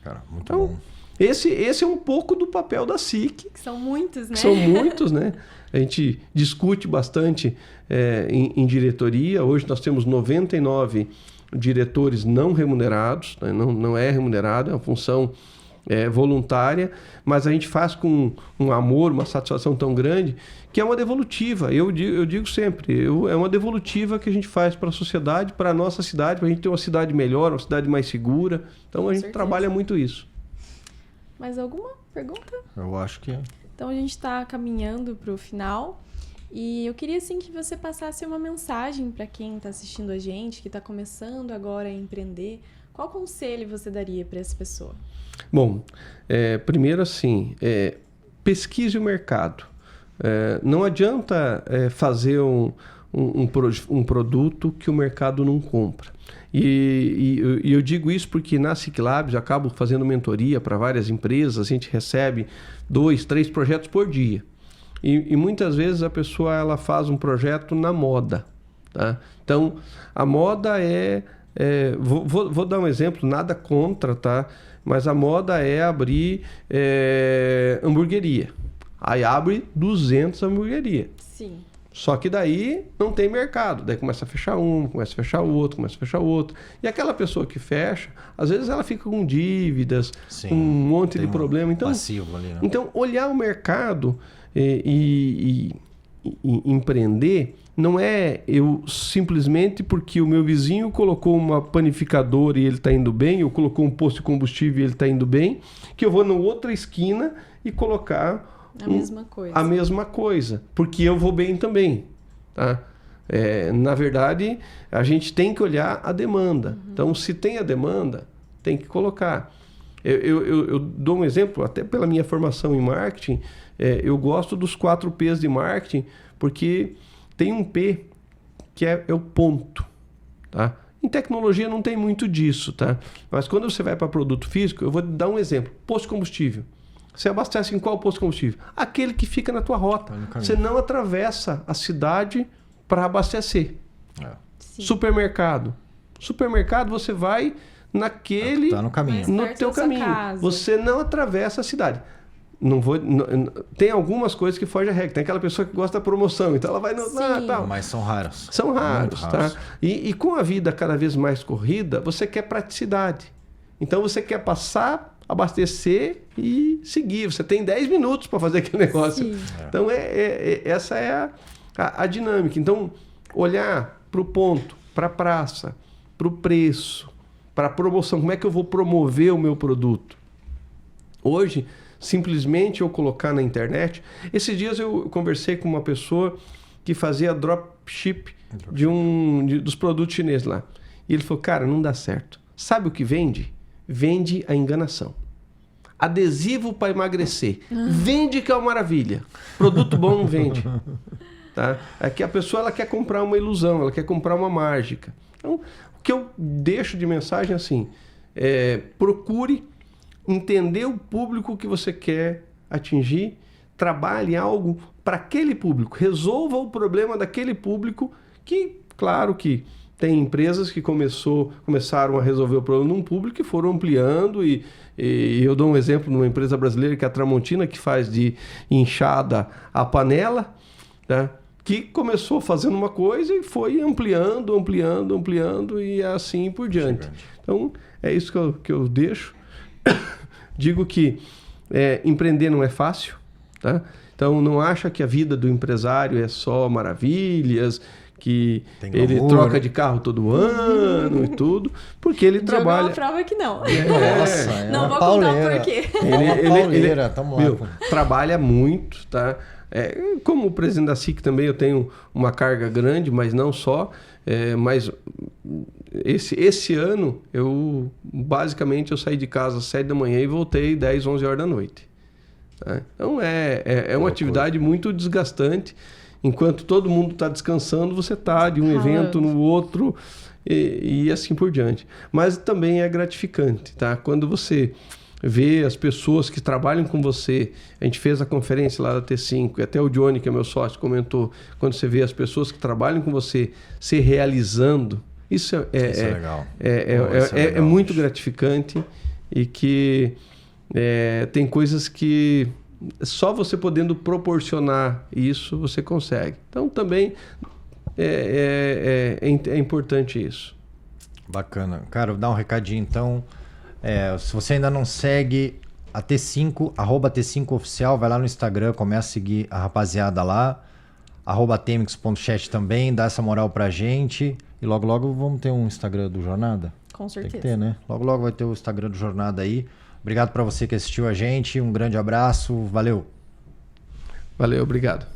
Cara, muito bom. Esse é um pouco do papel da SIC. Que são muitos, né? São muitos, né? A gente discute bastante em diretoria. Hoje nós temos 99 diretores não remunerados. Né? Não é remunerado, é uma função... voluntária, mas a gente faz com um amor, uma satisfação tão grande, que é uma devolutiva. Eu digo sempre, é uma devolutiva que a gente faz para a sociedade, para a nossa cidade, para a gente ter uma cidade melhor, uma cidade mais segura. Então a gente trabalha muito isso. Mais alguma pergunta? Eu acho que é. Então a gente está caminhando para o final e eu queria assim que você passasse uma mensagem para quem está assistindo a gente, que está começando agora a empreender. Qual conselho você daria para essa pessoa? Bom, primeiro assim, pesquise o mercado. Não adianta fazer um produto que o mercado não compra. E eu digo isso porque na SIC Labs eu acabo fazendo mentoria para várias empresas, a gente recebe 2, 3 projetos por dia. E muitas vezes a pessoa ela faz um projeto na moda. Tá? Então, a moda vou dar um exemplo, nada contra, tá? Mas a moda é abrir hamburgueria. Aí abre 200 hamburguerias. Sim. Só que daí não tem mercado. Daí começa a fechar um, começa a fechar o outro, começa a fechar o outro. E aquela pessoa que fecha, às vezes ela fica com dívidas, com um monte de problema. Então, passivo ali, né? Então, olhar o mercado e empreender não é eu simplesmente porque o meu vizinho colocou uma panificadora e ele está indo bem, ou colocou um posto de combustível e ele está indo bem, que eu vou na outra esquina e colocar a mesma coisa, porque eu vou bem também. Tá? Na verdade, a gente tem que olhar a demanda. Uhum. Então, se tem a demanda, tem que colocar. Eu dou um exemplo, até pela minha formação em marketing, eu gosto dos 4 P's de marketing, porque tem um P que é o ponto. Tá? Em tecnologia não tem muito disso, tá? Mas quando você vai para produto físico, eu vou dar um exemplo. Posto de combustível. Você abastece em qual posto de combustível? Aquele que fica na tua rota. Você não atravessa a cidade para abastecer. Supermercado. Supermercado você vai naquele... Tá no caminho. No teu caminho. Casa. Você não atravessa a cidade. Tem algumas coisas que fogem à regra. Tem aquela pessoa que gosta da promoção, então ela vai... tal. Mas são raros. São raros, tá? E com a vida cada vez mais corrida, você quer praticidade. Então você quer passar, abastecer e seguir. Você tem 10 minutos para fazer aquele negócio. Sim. Então essa é a dinâmica. Então olhar para o ponto, para a praça, para o preço, para a promoção. Como é que eu vou promover o meu produto? Hoje, simplesmente eu colocar na internet... Esses dias eu conversei com uma pessoa que fazia dropship dos produtos chineses lá. E ele falou, cara, não dá certo. Sabe o que vende? Vende a enganação. Adesivo para emagrecer. Vende que é uma maravilha. Produto bom não vende. Tá? É que a pessoa ela quer comprar uma ilusão, ela quer comprar uma mágica. Então, o que eu deixo de mensagem assim, procure entender o público que você quer atingir, trabalhe algo para aquele público, resolva o problema daquele público, que, claro que tem empresas que começaram a resolver o problema num público e foram ampliando, e eu dou um exemplo numa empresa brasileira que é a Tramontina, que faz de enxada a panela, tá? Que começou fazendo uma coisa e foi ampliando e assim por diante. Então, é isso que eu deixo. Digo que empreender não é fácil, tá? Então, não acha que a vida do empresário é só maravilhas, que ele troca de carro todo ano e tudo, porque ele trabalha... Uma prova que não. Nossa, não vou contar o porquê. Ele trabalha muito, tá? Como o presidente da SIC também eu tenho uma carga grande, mas não só. Mas esse ano, basicamente eu saí de casa às 7 da manhã e voltei 10, 11 horas da noite. Tá? Então é uma atividade muito desgastante. Enquanto todo mundo está descansando, você está de um evento no outro e assim por diante. Mas também é gratificante, tá? Quando você vê as pessoas que trabalham com você, a gente fez a conferência lá da T5, e até o Johnny, que é meu sócio, comentou, quando você vê as pessoas que trabalham com você se realizando, isso é legal. É muito gratificante, e que tem coisas que só você podendo proporcionar isso, você consegue. Então, também é importante isso. Bacana. Cara, vou dar um recadinho, então. Se você ainda não segue a T5, @T5Oficial, vai lá no Instagram, começa a seguir a rapaziada lá. @Temix.chat também, dá essa moral pra gente. E logo, logo vamos ter um Instagram do Jornada? Com certeza. Tem que ter, né? Logo, logo vai ter o Instagram do Jornada aí. Obrigado pra você que assistiu a gente. Um grande abraço. Valeu. Valeu, obrigado.